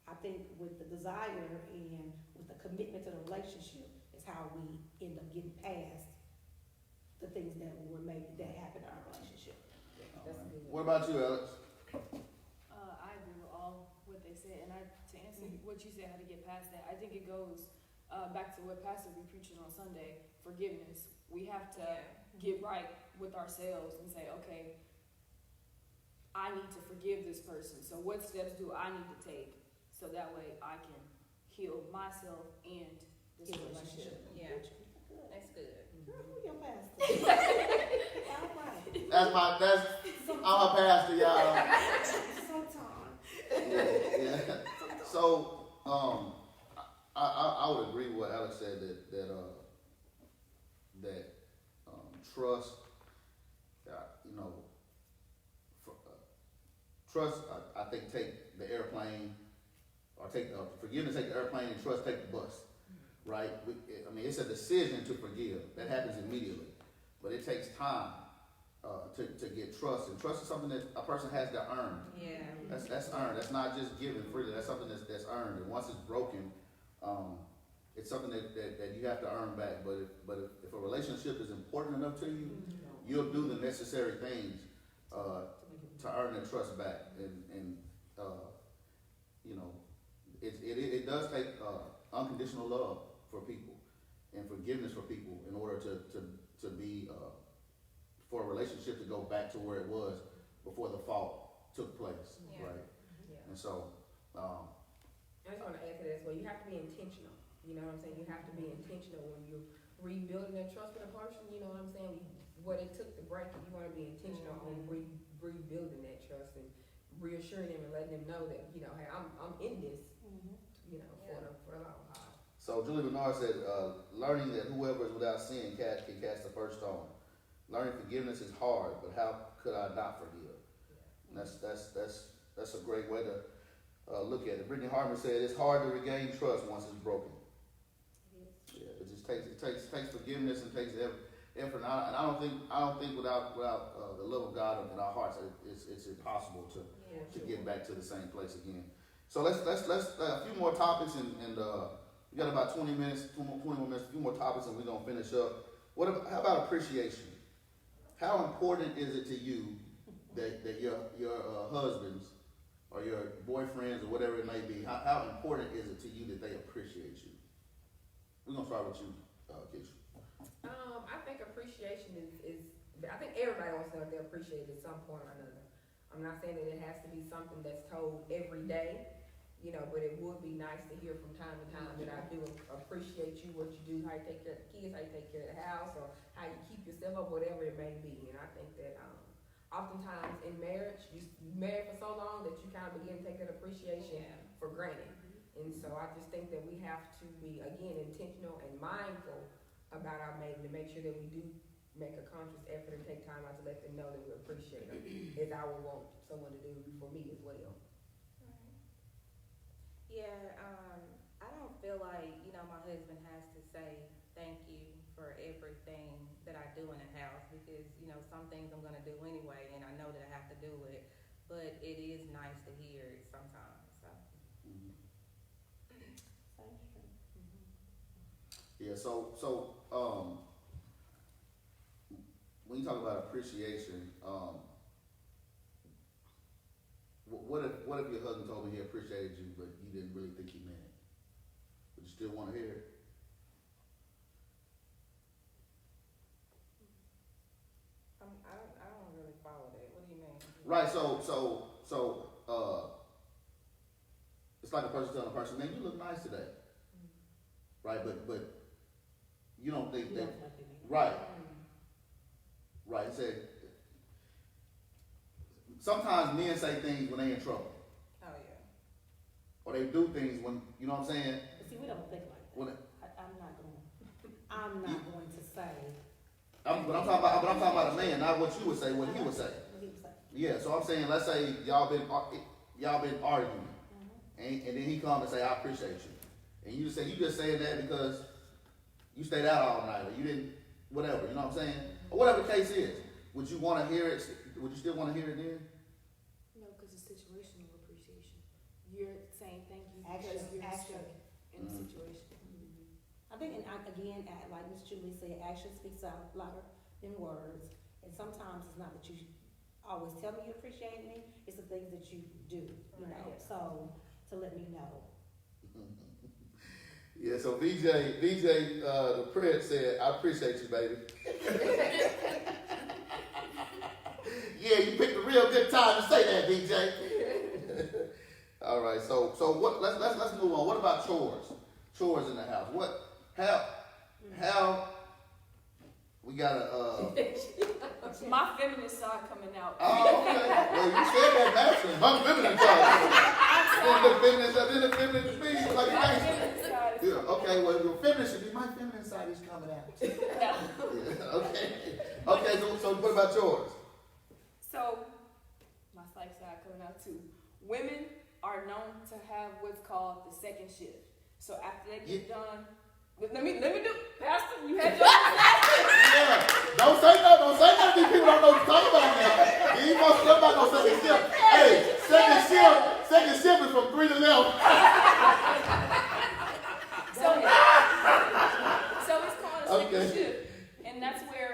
[SPEAKER 3] I think with the desire and with the commitment to the relationship is how we end up getting past the things that happened in our relationship.
[SPEAKER 5] That's a good one.
[SPEAKER 1] What about you, Alex?
[SPEAKER 2] I agree with all what they said, and to answer what you said, how to get past that, I think it goes back to what Pastor be preaching on Sunday, forgiveness. We have to get right with ourselves and say, okay, I need to forgive this person. So what steps do I need to take so that way I can heal myself and this
[SPEAKER 3] Heal
[SPEAKER 2] relationship.
[SPEAKER 4] Yeah,
[SPEAKER 3] Good.
[SPEAKER 4] that's good.
[SPEAKER 3] Girl, who your pastor? All right.
[SPEAKER 1] I'm a pastor, y'all.
[SPEAKER 3] Sometimes.
[SPEAKER 1] Yeah. So, I would agree with what Alex said that trust, trust. I think take the airplane, or take forgiveness, take the airplane, and trust take the bus. Right? It's a decision to forgive. That happens immediately, but it takes time to get trust. And trust is something that a person has to earn.
[SPEAKER 4] Yeah.
[SPEAKER 1] That's earned. That's not just given freely. That's something that's earned. And once it's broken, it's something that you have to earn back. But if a relationship is important enough to you, you'll do the necessary things to earn that trust back. And it does take unconditional love for people and forgiveness for people in order to be for a relationship to go back to where it was before the fault took place,
[SPEAKER 4] Yeah.
[SPEAKER 1] right?
[SPEAKER 5] Yeah.
[SPEAKER 1] And so,
[SPEAKER 5] I just want to add to that as well. You have to be intentional. You know what I'm saying? You have to be intentional when you're rebuilding that trust with a person. You know what I'm saying? What it took to break it, you want to be intentional on rebuilding that trust and reassuring them and letting them know that, hey, I'm in this, for a long haul.
[SPEAKER 1] so Julie Bernard said, learning that whoever is without sin can cast the first stone. Learning forgiveness is hard, but how could I not forgive? And that's a great way to look at it. Brittany Hartman said it's hard to regain trust once it's broken. Yeah, it just takes forgiveness and takes effort. And I don't think without the love of God in our hearts, it's impossible to get back to the same place again. So let's a few more topics and we got about 20 more minutes, a few more topics, and we're gonna finish up. How about appreciation? How important is it to you that your husbands or your boyfriends or whatever it may be, how important is it to you that they appreciate you? We're gonna start with you, Keisha.
[SPEAKER 5] I think appreciation is I think everybody wants to know they're appreciated at some point or another. I'm not saying that it has to be something that's told every day, but it would be nice to hear from time to time that I do appreciate you, what you do, how you take care of the kids, how you take care of the house, or how you keep yourself up, whatever it may be. And I think that oftentimes in marriage, you're married for so long that you kind of begin to take that appreciation for granted. And so I just think that we have to be, again, intentional and mindful about our mate to make sure that we do make a conscious effort and take time out to let them know that we appreciate them, as I would want someone to do for me as well.
[SPEAKER 4] Yeah, I don't feel like, my husband has to say thank you for everything that I do in the house because, some things I'm going to do anyway and I know that I have to do it, but it is nice to hear it sometimes, so.
[SPEAKER 1] Yeah, so when you talk about appreciation, what if your husband told me he appreciated you, but you didn't really think he meant it? Would you still want to hear it?
[SPEAKER 4] I don't really follow that. What do you mean?
[SPEAKER 1] Right. So it's like a person telling a person, "Man, you look nice today." Right, but you don't think that. Right. Right. He said. Sometimes men say things when they in trouble.
[SPEAKER 4] Oh yeah.
[SPEAKER 1] Or they do things when, you know what I'm saying?
[SPEAKER 3] But see, we don't think like that.
[SPEAKER 1] When
[SPEAKER 3] I'm not going to say.
[SPEAKER 1] but I'm talking about a man, not what you would say, what he would say.
[SPEAKER 3] What he would say.
[SPEAKER 1] Yeah, so I'm saying, let's say y'all been arguing, and then he come and say, "I appreciate you," and you just saying that because you stayed out all night, or you didn't, whatever, you know what I'm saying, or whatever the case is. Would you want to hear it? Would you still want to hear it then?
[SPEAKER 2] No, because it's situational appreciation. You're saying thank you because
[SPEAKER 3] Action,
[SPEAKER 2] you're
[SPEAKER 3] action.
[SPEAKER 2] stuck in the situation.
[SPEAKER 3] I think, and again, like Ms. Julie said, action speaks out louder than words. And sometimes it's not that you always tell me you appreciate me, it's the things that you do, you know.
[SPEAKER 5] Right.
[SPEAKER 3] So to let me know.
[SPEAKER 1] Yeah, so VJ, the Prince said, "I appreciate you, baby." Yeah, you picked a real good time to say that, VJ. All right. So what? Let's move on. What about chores? Chores in the house. How we gotta.
[SPEAKER 2] My feminist side coming out.
[SPEAKER 1] Oh, okay. Well, you said that naturally. My feminine side. Then the feminine means like
[SPEAKER 2] My
[SPEAKER 1] nice.
[SPEAKER 2] feminist side is
[SPEAKER 1] Yeah. Okay. Well, your feminine should be my feminine side is coming out.
[SPEAKER 2] no.
[SPEAKER 1] Yeah, okay. Okay. So what about yours?
[SPEAKER 2] So, my psych side coming out too. Women are known to have what's called the second shift. So after they get done, let me do, Pastor, you had your
[SPEAKER 1] Yeah. Don't say nothing. These people don't know what you're talking about now. You ain't gonna talk about no second shift. Hey, second shift is from 3 to 11.
[SPEAKER 2] So it's called a second
[SPEAKER 1] Okay.
[SPEAKER 2] shift. And that's where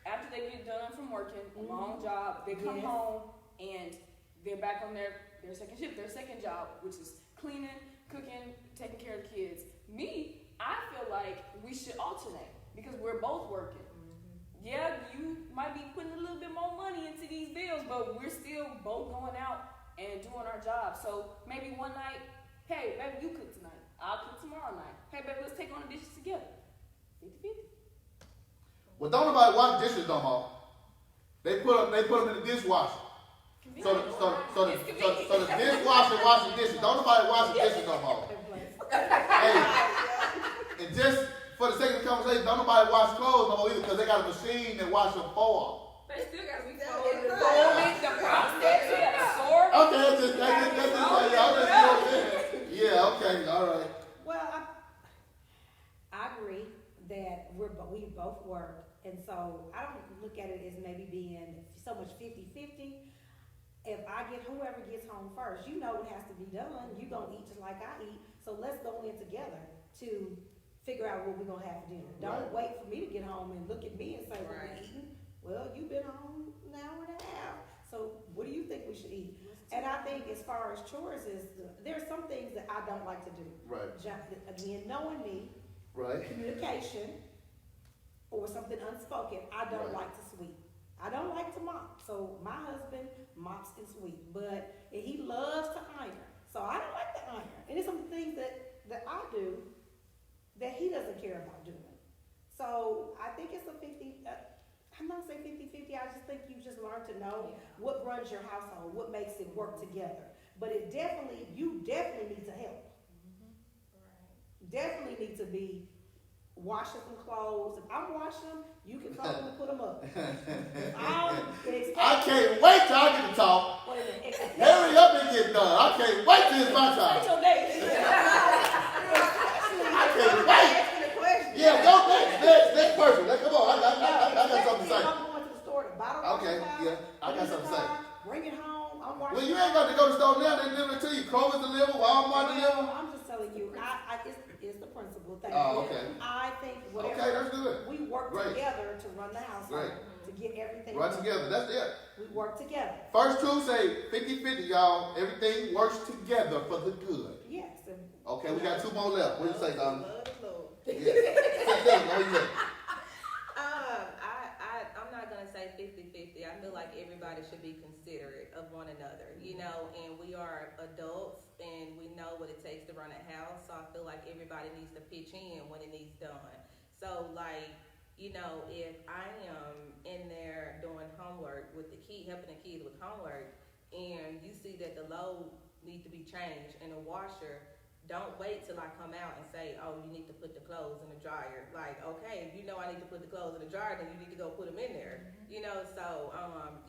[SPEAKER 2] after they get done from working, a long job, they come
[SPEAKER 3] Yes.
[SPEAKER 2] home and they're back on their second shift, their second job, which is cleaning, cooking, taking care of the kids. Me, I feel like we should alternate because we're both working. Yeah, you might be putting a little bit more money into these bills, but we're still both going out and doing our job. So maybe one night, hey, baby, you cook tonight. I'll cook tomorrow night. Hey, baby, let's take on the dishes together. 50-50.
[SPEAKER 1] Well, don't nobody wash dishes no more. They put them in the dishwasher. So the dishwasher wash the dishes. Don't nobody wash the dishes no more. Hey, and just for the sake of the conversation, don't nobody wash clothes no more either because they got a machine that wash them for
[SPEAKER 5] They still gotta be
[SPEAKER 2] Folding
[SPEAKER 5] folded.
[SPEAKER 2] the process, you gotta sort.
[SPEAKER 1] them. Okay, that's just yeah, okay, all right.
[SPEAKER 3] Well, I agree that we both work, and so I don't look at it as maybe being so much 50-50. If I get whoever gets home first, you know what has to be done. You gonna eat just like I eat, so let's go in together to figure out what we're gonna have for dinner. Don't
[SPEAKER 1] Right.
[SPEAKER 3] wait for me to get home and look at me and say what
[SPEAKER 4] Right.
[SPEAKER 3] we're eating. Well, you've been home an hour and a half, so what do you think we should eat? And I think as far as chores is, there's some things that I don't like to do.
[SPEAKER 1] Right,
[SPEAKER 3] Again, knowing me,
[SPEAKER 1] right.
[SPEAKER 3] communication or something unspoken, I don't
[SPEAKER 1] Right.
[SPEAKER 3] like to sweep. I don't like to mop. So my husband mops and sweep, but he loves to iron. So I don't like to iron. And it's some things that I do that he doesn't care about doing. So I think it's a 50, I'm not saying 50-50, I just think you just learn to know what runs your household, what makes it work together. But you definitely need to help. Definitely need to be washing some clothes. If I'm washing them, you can come and put them up.
[SPEAKER 1] I can't wait till I get to talk. Hurry up and get done. I can't wait till it's my time. I can't wait. Yeah, go next person. Come on, I got something to say.
[SPEAKER 3] I'm going to the store to buy the
[SPEAKER 1] Okay, yeah, I got something to say.
[SPEAKER 3] Bring it home. I'm washing.
[SPEAKER 1] Well, you ain't got to go to the store now. They deliver it to you. Kroger deliver, Walmart deliver.
[SPEAKER 3] I'm just telling you, it's the principle. Thank
[SPEAKER 1] Oh,
[SPEAKER 3] you.
[SPEAKER 1] okay.
[SPEAKER 3] I think whatever.
[SPEAKER 1] Okay, that's good.
[SPEAKER 3] We work
[SPEAKER 1] Great.
[SPEAKER 3] together to run the household,
[SPEAKER 1] Great.
[SPEAKER 3] to get everything.
[SPEAKER 1] Right
[SPEAKER 3] done.
[SPEAKER 1] together. That's it.
[SPEAKER 3] We work together.
[SPEAKER 1] First two say 50-50, y'all. Everything works together for the good.
[SPEAKER 3] Yes. And
[SPEAKER 1] Okay, we got two more left. What do you say, Donna?
[SPEAKER 4] Love the Lord.
[SPEAKER 1] Yeah. What do you say?
[SPEAKER 4] I'm not gonna say 50-50. I feel like everybody should be considerate of one another, you know, and we are adults and we know what it takes to run a house, so I feel like everybody needs to pitch in when it needs done. So like, you know, if I am in there doing homework with the kid, helping the kids with homework, and you see that the load needs to be changed in a washer, don't wait till I come out and say, oh, you need to put the clothes in the dryer. Like, okay, if you know I need to put the clothes in the dryer, then you need to go put them in there. You know, so,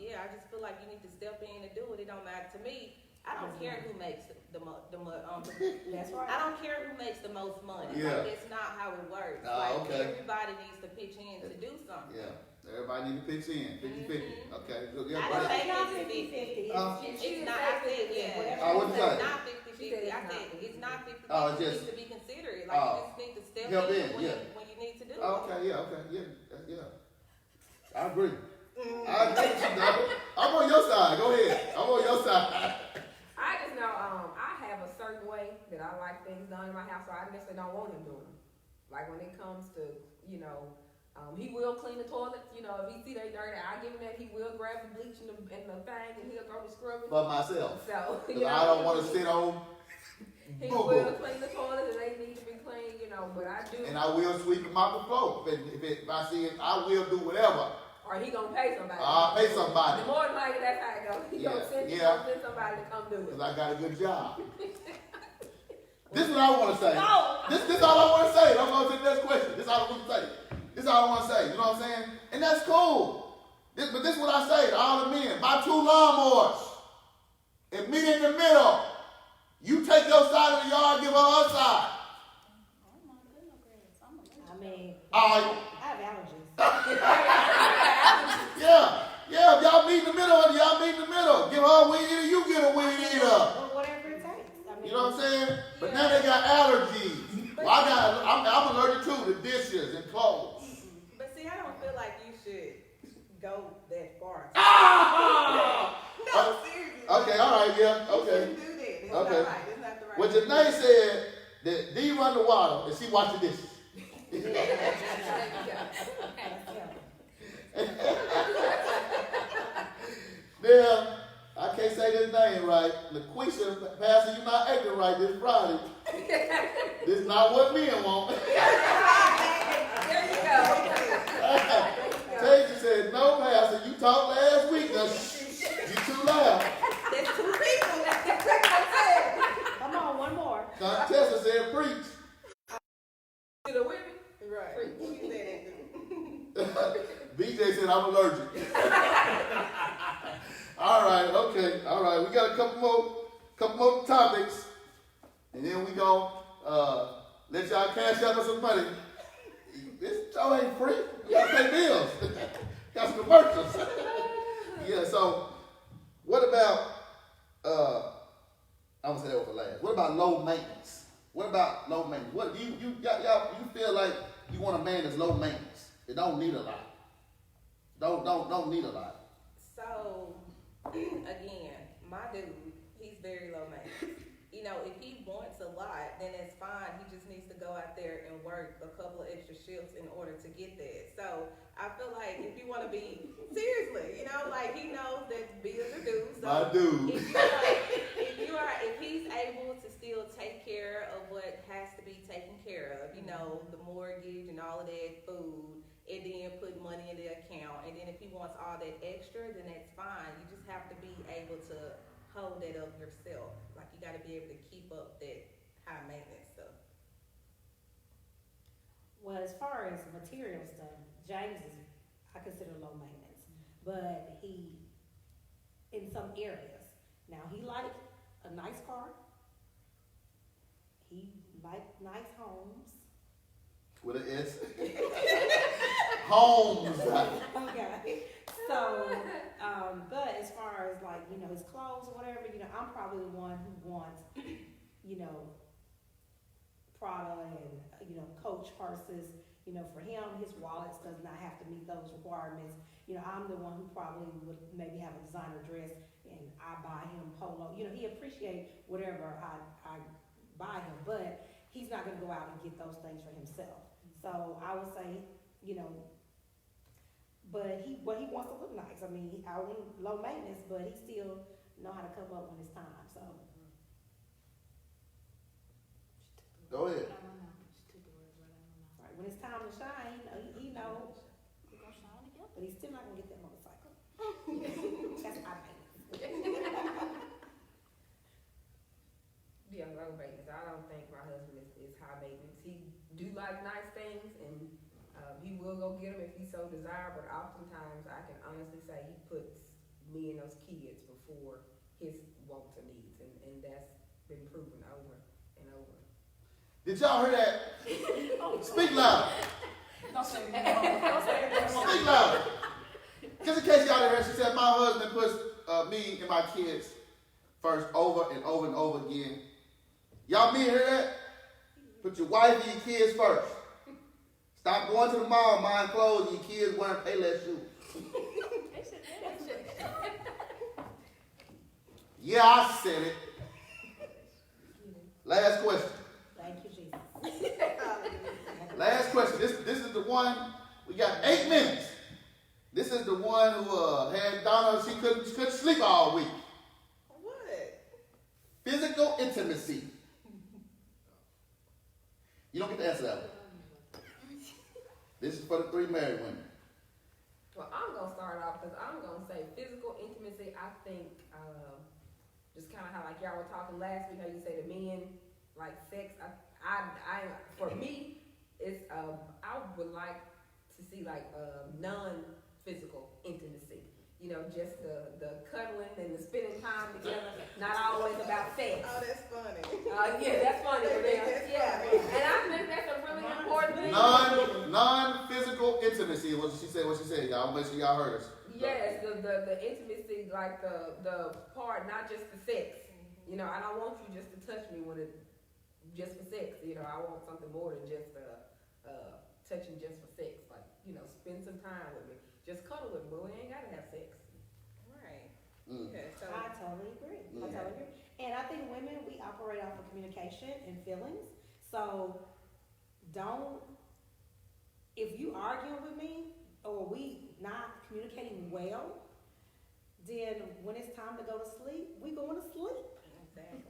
[SPEAKER 4] yeah, I just feel like you need to step in and do it. It don't matter to me. I don't care who makes
[SPEAKER 3] that's right.
[SPEAKER 4] I don't care who makes the most money.
[SPEAKER 1] Yeah.
[SPEAKER 4] Like, it's not how it works.
[SPEAKER 1] Ah,
[SPEAKER 4] like,
[SPEAKER 1] okay.
[SPEAKER 4] everybody needs to pitch in to do something.
[SPEAKER 1] Yeah. Everybody need to pitch in. 50-50. Okay. Look, yeah,
[SPEAKER 4] I
[SPEAKER 1] right.
[SPEAKER 4] don't say
[SPEAKER 3] Not
[SPEAKER 4] 50-50.
[SPEAKER 3] 50-50.
[SPEAKER 4] It's not, I said, yeah.
[SPEAKER 1] Oh, what'd you say?
[SPEAKER 4] It's not 50-50. I said, it's not 50-50.
[SPEAKER 1] Oh,
[SPEAKER 4] You
[SPEAKER 1] just-
[SPEAKER 4] need to be considerate. Like, you just need to step
[SPEAKER 1] help
[SPEAKER 4] in
[SPEAKER 1] in,
[SPEAKER 4] when,
[SPEAKER 1] yeah.
[SPEAKER 4] when you need to do it.
[SPEAKER 1] Oh, okay, yeah, I agree. I agree with you, dog. I'm on your side. Go ahead. I'm on your side.
[SPEAKER 5] I just know I have a certain way that I like things done in my house, so I necessarily don't want him doing them. Like when it comes to, you know, He will clean the toilets, you know, if he see they dirty, I give him that. He will grab the bleach and the thing and he'll go to scrubbing.
[SPEAKER 1] For myself.
[SPEAKER 5] So,
[SPEAKER 1] 'Cause
[SPEAKER 5] you know,
[SPEAKER 1] I don't want to sit on,
[SPEAKER 5] he
[SPEAKER 1] boo-boo.
[SPEAKER 5] will clean the toilets and they need to be clean, you know, but I do.
[SPEAKER 1] and I will sweep him out the floor. If I see it, I will do whatever.
[SPEAKER 5] Or he gonna pay somebody.
[SPEAKER 1] I'll pay somebody.
[SPEAKER 5] The more than likely, that's how it goes. He gonna send somebody to come do it.
[SPEAKER 1] Because I got a good job. This is what I want to say.
[SPEAKER 2] No.
[SPEAKER 1] This is all I want to say. I'm going to the next question. This is all I want to say. This is all I want to say. You know what I'm saying? And that's cool. But this is what I say to all the men. Buy 2 lawnmowers and meet in the middle. You take your side of the yard, give her her side.
[SPEAKER 2] Oh my goodness, Chris. I'm allergic.
[SPEAKER 3] I mean,
[SPEAKER 1] All right.
[SPEAKER 3] I have allergies.
[SPEAKER 1] Yeah, if y'all meet in the middle, y'all meet in the middle. Give her a weed eater, you get a weed eater.
[SPEAKER 3] Or whatever it takes. I mean,
[SPEAKER 1] You know what I'm saying? But now they got allergies. Well, I'm allergic too to dishes and clothes.
[SPEAKER 4] But see, I don't feel like you should go that far.
[SPEAKER 1] Ah!
[SPEAKER 4] No, seriously.
[SPEAKER 1] Okay, all right, yeah,
[SPEAKER 4] You
[SPEAKER 1] okay.
[SPEAKER 4] shouldn't do that. It's
[SPEAKER 1] Okay.
[SPEAKER 4] not right. It's not the right
[SPEAKER 1] Well,
[SPEAKER 4] thing.
[SPEAKER 1] Janae said that D run the water and she wash the dishes. Now, I can't say this name right. LaQuisha, Pastor, you not acting right this Friday. This is not what men want.
[SPEAKER 5] There you go.
[SPEAKER 1] Tasia said, no, Pastor, you talked last week. Now, shh, you too loud.
[SPEAKER 4] There's 2 people.
[SPEAKER 3] come on, one more.
[SPEAKER 1] Tessa said, preach.
[SPEAKER 5] To the women.
[SPEAKER 4] Right. You said that.
[SPEAKER 1] BJ said, I'm allergic. All right, okay, all right. We got a couple more topics, and then we gonna let y'all cash out us some money. This show ain't free. You gotta pay bills. Got some commercials. Yeah. So, what about? I'm gonna say that one for last. What about low maintenance? What about low maintenance? What you feel like you want a man that's low maintenance? It don't need a lot. Don't need a lot.
[SPEAKER 4] So, again, my dude, he's very low maintenance. You know, if he wants a lot, then it's fine. He just needs to go out there and work a couple of extra shifts in order to get that. So, I feel like if you want to be, seriously, you know, like he knows that bills are due. So
[SPEAKER 1] My dude.
[SPEAKER 4] if he's able to still take care of what has to be taken care of, you know, the mortgage and all of that, food, and then put money in the account, and then if he wants all that extra, then that's fine. You just have to be able to hold that up yourself. Like, you got to be able to keep up that high maintenance stuff.
[SPEAKER 3] Well, as far as material stuff, James is, I consider low maintenance, but he, in some areas, now he like a nice car, he like nice homes.
[SPEAKER 1] With an S. Homes.
[SPEAKER 3] Okay, so, but as far as like, you know, his clothes or whatever, you know, I'm probably the one who wants, you know, Prada and, you know, Coach purses. You know, for him, his wallets does not have to meet those requirements. You know, I'm the one who probably would maybe have a designer dress and I buy him polo. You know, he appreciates whatever I buy him, but he's not gonna go out and get those things for himself. So I would say, you know, but he wants to look nice. I mean, I want low maintenance, but he still know how to come up when it's time, so.
[SPEAKER 1] Go ahead.
[SPEAKER 3] Right, when it's time to shine, he knows,
[SPEAKER 2] We're gonna shine together.
[SPEAKER 3] but he's still not gonna get that motorcycle. That's my maintenance.
[SPEAKER 5] Yeah, low maintenance. I don't think my husband is high maintenance. He do like nice things, and he will go get them if he so desire. But oftentimes, I can honestly say he puts me and those kids before his wants and needs, and that's been proven over and over.
[SPEAKER 1] Did y'all hear that? Speak louder.
[SPEAKER 2] Don't say that.
[SPEAKER 1] Speak louder. Just in case y'all didn't hear, she said my husband puts me and my kids first over and over and over again. Y'all men hear that? Put your wife and your kids first. Stop going to the mall, buying clothes, and your kids wearing Payless shoes. Yeah, I said it. Last question.
[SPEAKER 3] Thank you, Jesus.
[SPEAKER 1] Last question. This is the one We got 8 minutes. This is the one who had Donna, she couldn't sleep all week.
[SPEAKER 4] What?
[SPEAKER 1] Physical intimacy. You don't get to answer that one. This is for the 3 married women.
[SPEAKER 5] Well, I'm gonna start off because I'm gonna say physical intimacy. I think just kind of how like y'all were talking last week, how you say the men like sex. I for me, it's I would like to see like non-physical intimacy. You know, just the cuddling and the spending time together. Not always about sex.
[SPEAKER 4] Oh, that's funny.
[SPEAKER 5] Yeah, that's funny for them.
[SPEAKER 4] That's
[SPEAKER 5] Yeah,
[SPEAKER 4] funny.
[SPEAKER 5] and I think that's a really important thing.
[SPEAKER 1] Non-physical intimacy. What she said, y'all. Make sure y'all heard us.
[SPEAKER 5] Yes, the intimacy, like the part, not just the sex. You know, I don't want you just to touch me when it just for sex. You know, I want something more than just touching just for sex. Like, you know, spend some time with me. Just cuddle with me, but we ain't gotta have sex.
[SPEAKER 4] Right.
[SPEAKER 1] Mm.
[SPEAKER 4] Okay, so
[SPEAKER 3] I totally agree. I
[SPEAKER 1] Yeah.
[SPEAKER 3] totally agree. And I think women, we operate off of communication and feelings. So if you arguing with me or we not communicating well, then when it's time to go to sleep, we going to sleep.
[SPEAKER 4] exactly.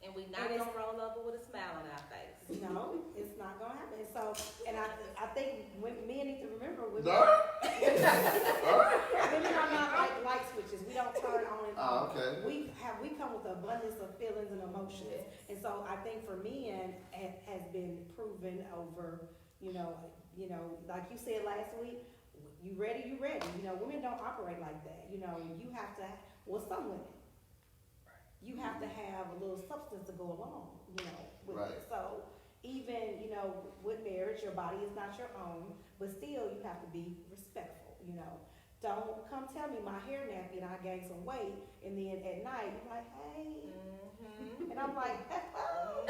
[SPEAKER 4] And we not
[SPEAKER 3] And
[SPEAKER 4] gonna roll over with a smile on our face.
[SPEAKER 3] No, it's not gonna happen. So, and I think men need to remember women are not like light switches. We don't turn on and off.
[SPEAKER 1] Okay.
[SPEAKER 3] We come with an abundance of feelings and emotions. And so I think for men, it has been proven over, you know, like you said last week, you ready, you ready. You know, women don't operate like that. You know, you have to, well, some women, you have to have a little substance to go along, you know, with
[SPEAKER 1] Right.
[SPEAKER 3] it. So even, you know, with marriage, your body is not your own, but still you have to be respectful, you know. Don't come tell me my hair nappy and I gained some weight, and then at night you're like, hey,
[SPEAKER 4] Mm-hmm.
[SPEAKER 3] and I'm like, oh.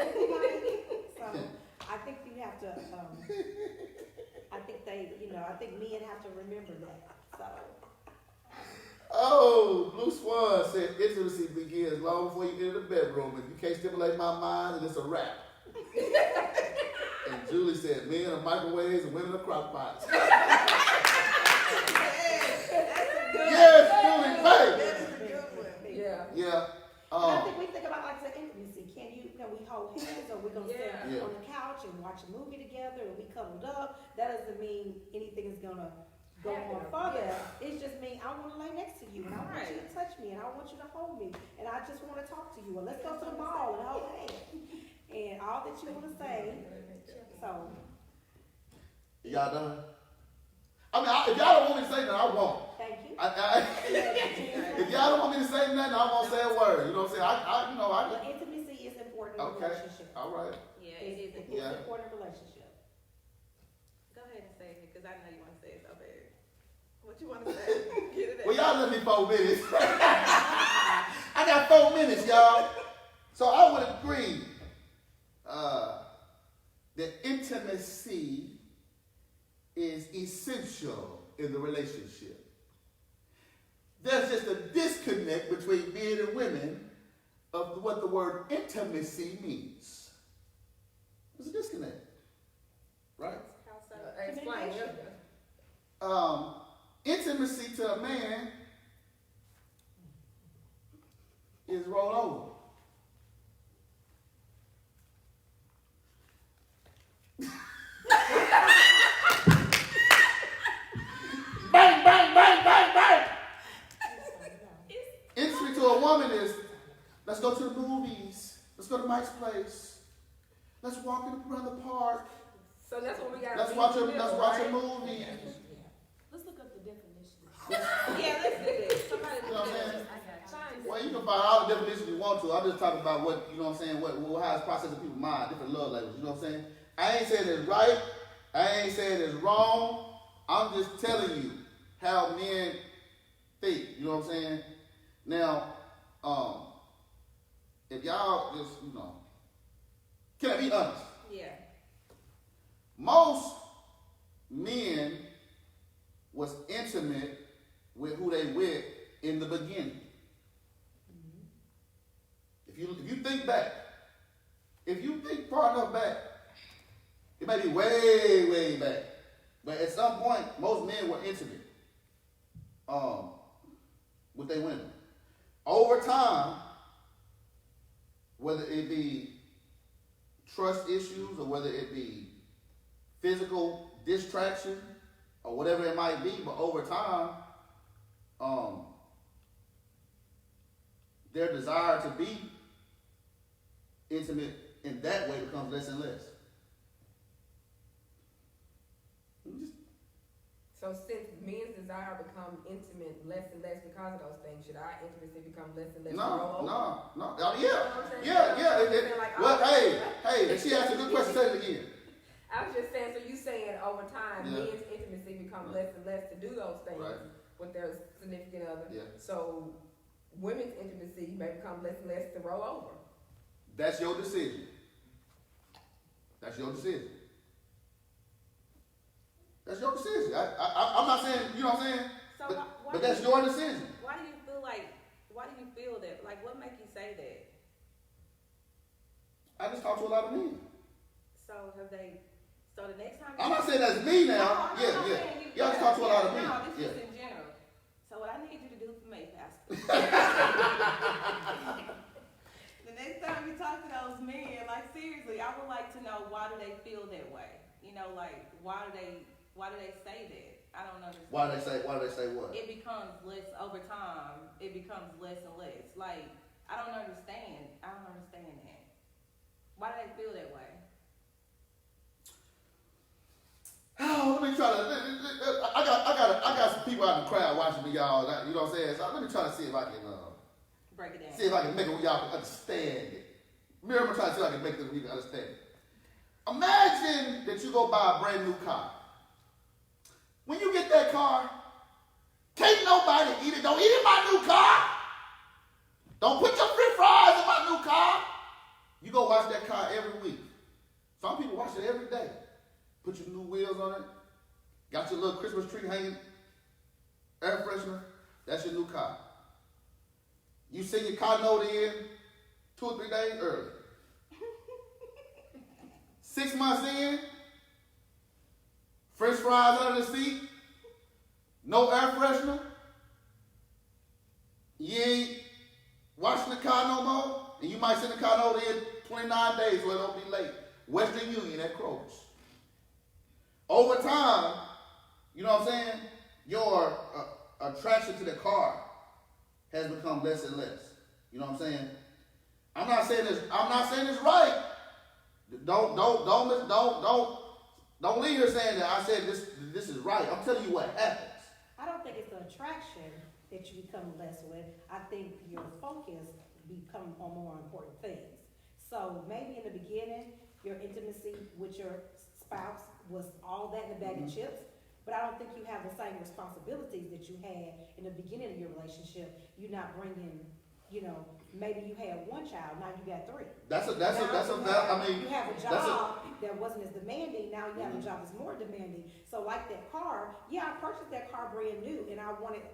[SPEAKER 3] So I think you have to, I think men have to remember that, so.
[SPEAKER 1] Oh, Blue Swan said intimacy begins long before you enter the bedroom. If you can't stimulate my mind, then it's a wrap. And Julie said, men are microwaves and women are crock pots. Yes, Julie, babe.
[SPEAKER 5] Yeah.
[SPEAKER 1] Yeah.
[SPEAKER 3] And I think we think about like the intimacy. Can we hold hands, or we gonna sit
[SPEAKER 1] Yeah.
[SPEAKER 3] on the couch and watch a movie together, or we cuddled up? That doesn't mean anything is gonna go on further. It just means I want to lay next to you, and I want you to touch me, and I want you to hold me, and I just want to talk to you, and let's go to the mall and hold hands, and all that you want to say. So
[SPEAKER 1] Y'all done? I mean, if y'all don't want me to say nothing, I won't.
[SPEAKER 3] thank you.
[SPEAKER 1] If y'all don't want me to say nothing, I won't say a word. You know what I'm saying?
[SPEAKER 3] But intimacy is important in a
[SPEAKER 1] Okay.
[SPEAKER 3] relationship.
[SPEAKER 1] All right.
[SPEAKER 4] Yeah, it is.
[SPEAKER 3] It's
[SPEAKER 1] Yeah.
[SPEAKER 3] important in a relationship.
[SPEAKER 4] Go ahead and say it, because I know you want to say it so bad. What you want to say? Get it out.
[SPEAKER 1] Well, y'all let me 4 minutes. I got 4 minutes, y'all. So I would agree that intimacy is essential in the relationship. There's just a disconnect between men and women of what the word intimacy means. There's a disconnect, right?
[SPEAKER 4] How so?
[SPEAKER 5] Explain.
[SPEAKER 1] Intimacy to a man is roll over. Bang, bang, bang, bang, bang. Intimacy to a woman is, let's go to the movies. Let's go to Mike's place. Let's walk around the park.
[SPEAKER 5] So that's what we got.
[SPEAKER 1] Let's watch a movie.
[SPEAKER 2] Let's look up the definition.
[SPEAKER 4] Yeah, let's do this. Somebody
[SPEAKER 1] You know what I'm saying?
[SPEAKER 2] I got you.
[SPEAKER 1] Well, you can find all the definitions you want to. I'm just talking about what, you know what I'm saying, how it's processing people's mind, different love languages, you know what I'm saying? I ain't saying it's right. I ain't saying it's wrong. I'm just telling you how men think, you know what I'm saying? Now, if y'all just, can I be honest?
[SPEAKER 4] Yeah.
[SPEAKER 1] Most men was intimate with who they with in the beginning. If you think back, if you think far enough back, it might be way, way back. But at some point, most men were intimate with their women. Over time, whether it be trust issues or whether it be physical distraction or whatever it might be, but over time, their desire to be intimate in that way becomes less and less.
[SPEAKER 5] So since men's desire become intimate less and less because of those things, should our intimacy become less and less?
[SPEAKER 1] No. Oh,
[SPEAKER 5] You know what I'm saying?
[SPEAKER 1] yeah.
[SPEAKER 5] Like,
[SPEAKER 1] Well, hey, she asked a good question. Say it again.
[SPEAKER 5] I was just saying, so you saying over time,
[SPEAKER 1] Yeah.
[SPEAKER 5] men's intimacy become less and less to do those things
[SPEAKER 1] Right.
[SPEAKER 5] with their significant other.
[SPEAKER 1] Yeah.
[SPEAKER 5] So women's intimacy may become less and less to roll over.
[SPEAKER 1] That's your decision. That's your decision. That's your decision. I'm not saying, you know what I'm saying?
[SPEAKER 4] So
[SPEAKER 1] But that's your decision.
[SPEAKER 4] Why do you feel that? Like, what make you say that?
[SPEAKER 1] I just talk to a lot of men.
[SPEAKER 4] So the next time
[SPEAKER 1] I'm not saying that's me now.
[SPEAKER 4] No, I'm not
[SPEAKER 1] Yeah.
[SPEAKER 4] saying you-
[SPEAKER 1] Y'all just talk to a lot of men.
[SPEAKER 4] No, this
[SPEAKER 1] Yeah.
[SPEAKER 4] is in general. So what I need you to do for me, Pastor. The next time you talk to those men, like seriously, I would like to know why do they feel that way? You know, like why do they say that? I don't understand.
[SPEAKER 1] Why do they say what?
[SPEAKER 4] It becomes less over time. It becomes less and less. Like I don't understand that. Why do they feel that way?
[SPEAKER 1] Oh, let me try to. I got some people out in the crowd watching me, y'all. You know what I'm saying? So let me try to see if I can
[SPEAKER 4] Break it down.
[SPEAKER 1] see if I can make it where y'all can understand it. Remember, I'm trying to see if I can make this where you can understand it. Imagine that you go buy a brand new car. When you get that car, can't nobody eat it. Don't eat in my new car. Don't put your french fries in my new car. You go wash that car every week. Some people wash it every day. Put your new wheels on it. Got your little Christmas tree hanging. Air freshener. That's your new car. You send your car note in 2 or 3 days early. 6 months in, French fries under the seat, no air freshener. You ain't washing the car no more, and you might send the car note in 29 days so it don't be late. Western Union at Kroger's. Over time, you know what I'm saying? Your attraction to the car has become less and less. You know what I'm saying? I'm not saying it's right. Don't leave here saying that I said this is right. I'm telling you what happens.
[SPEAKER 3] I don't think it's the attraction that you become less with. I think your focus become on more important things. So maybe in the beginning, your intimacy with your spouse was all that in a bag of chips, but I don't think you have the same responsibilities that you had in the beginning of your relationship. You're not bringing, maybe you had 1 child, now you got 3.
[SPEAKER 1] You
[SPEAKER 3] have a job that wasn't as demanding, now you have a job that's more demanding. So like that car, I purchased that car brand new and I worshiped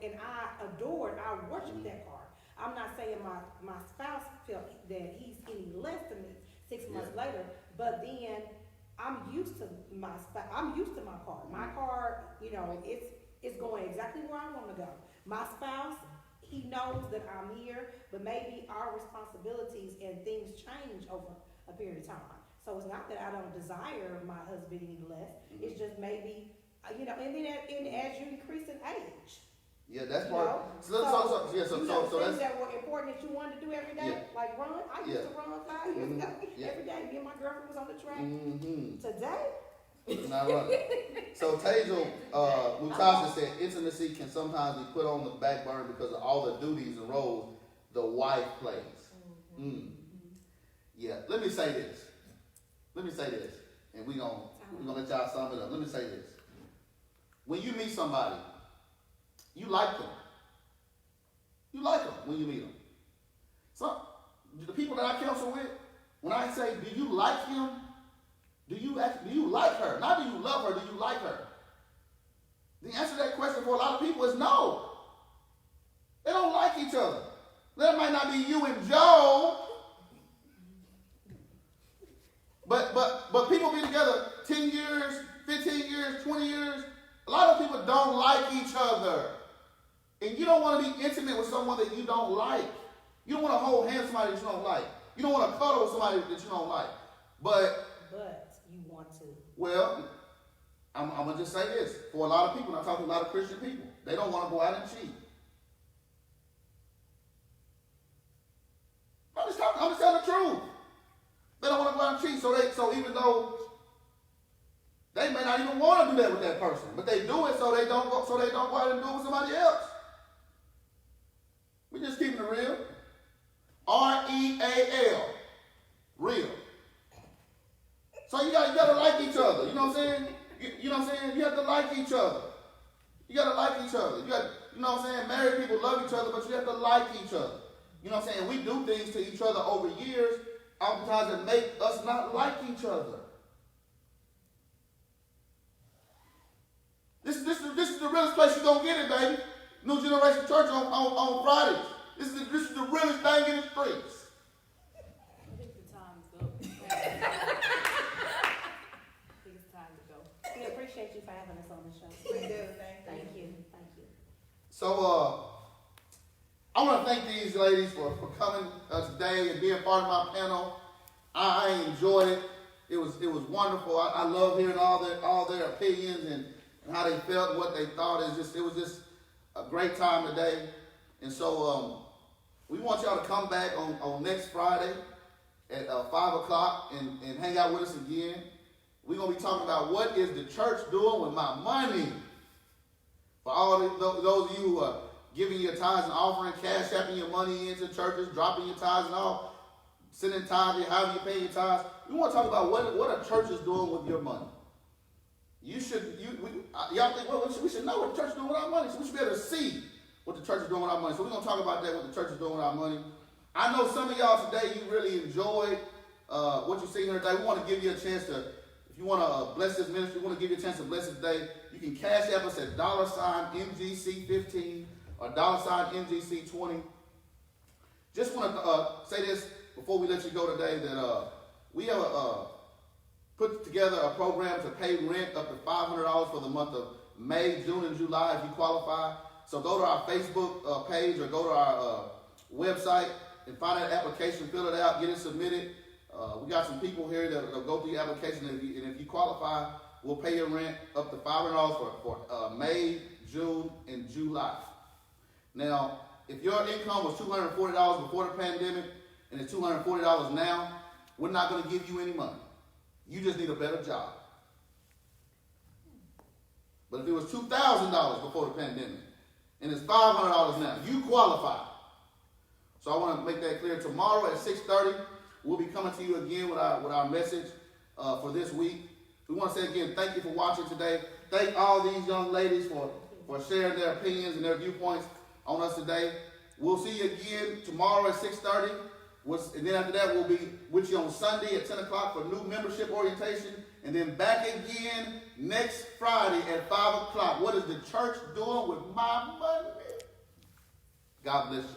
[SPEAKER 3] that car. I'm not saying my spouse felt that he's any less than me 6 months later, but then I'm used to my car. My car, it's going exactly where I want to go. My spouse, he knows that I'm here, but maybe our responsibilities and things change over a period of time. So it's not that I don't desire my husband any less. It's just maybe, and then as you increase in age.
[SPEAKER 1] Yeah, that's part. So
[SPEAKER 3] things
[SPEAKER 1] that's
[SPEAKER 3] that were important that you wanted to do every day, like run. I used to run 5 years ago. Every day, me and my girlfriend was on the track. Today,
[SPEAKER 1] not running. So Tejal Mutasha said intimacy can sometimes be put on the back burner because of all the duties and roles the wife plays. Yeah, let me say this, and we're gonna let y'all sum it up. Let me say this: when you meet somebody, you like them. You like them when you meet them. So the people that I counsel with, when I say, "Do you like him?" Do you like her? Not do you love her, do you like her? The answer to that question for a lot of people is no. They don't like each other. That might not be you and Joe. But people be together 10 years, 15 years, years, 20 years, a lot of people don't like each other. And you don't want to be intimate with someone that you don't like. You don't want to hold hands with somebody that you don't like. You don't want to cuddle with somebody that you don't like. But
[SPEAKER 3] you want to.
[SPEAKER 1] well, I'm going to just say this. For a lot of people, and I'm talking to a lot of Christian people, they don't want to go out and cheat. I'm just telling the truth. They don't want to go out and cheat. So even though they may not even want to do that with that person, but they do it so they don't go out and do it with somebody else. We just keeping it real. R-E-A-L. Real. So you gotta like each other. You know what I'm saying? You know what I'm saying? You have to like each other. You gotta like each other. You know what I'm saying? Married people love each other, but you have to like each other. You know what I'm saying? We do things to each other over years, oftentimes that make us not like each other. This is the realest place you're gonna get it, baby. New Generation Church on Fridays. This is the realest thing in the streets.
[SPEAKER 2] I think the time's up. I think it's time to go.
[SPEAKER 3] We appreciate you for having us on the show.
[SPEAKER 4] We do.
[SPEAKER 3] Thank you.
[SPEAKER 1] So I want to thank these ladies for coming today and being part of my panel. I enjoyed it. It was wonderful. I love hearing all their opinions and how they felt, what they thought. It was just a great time today. And so we want y'all to come back on next Friday at 5 o'clock and hang out with us again. We're going to be talking about what is the church doing with my money. For all those of you who are giving your tithes and offering, cash apping your money into churches, dropping your tithes and all, sending tithes, however you pay your tithes. We want to talk about what a church is doing with your money. Y'all think, well, we should know what the church is doing with our money. So we should be able to see what the church is doing with our money. So we're going to talk about that, what the church is doing with our money. I know some of y'all today, you really enjoyed what you've seen here today. We want to give you a chance to, if you want to bless this ministry, we want to give you a chance to bless it today. You can cash app us at $MGC15 or $MGC20. Just want to say this before we let you go today, that we have put together a program to pay rent up to $500 for the month of May, June, and July if you qualify. So go to our Facebook page or go to our website and find that application, fill it out, get it submitted. We got some people here that will go through your application, and if you qualify, we'll pay your rent up to $500 for May, June, and July. Now, if your income was $240 before the pandemic and it's $240 now, we're not going to give you any money. You just need a better job. But if it was $2,000 before the pandemic and it's $500 now, you qualify. So I want to make that clear. Tomorrow at 6:30, we'll be coming to you again with our message for this week. We want to say again, thank you for watching today. Thank all these young ladies for sharing their opinions and their viewpoints on us today. We'll see you again tomorrow at 6:30. And then after that, we'll be with you on Sunday at 10 o'clock for new membership orientation. And then back again next Friday at 5 o'clock. What is the church doing with my money? God bless you.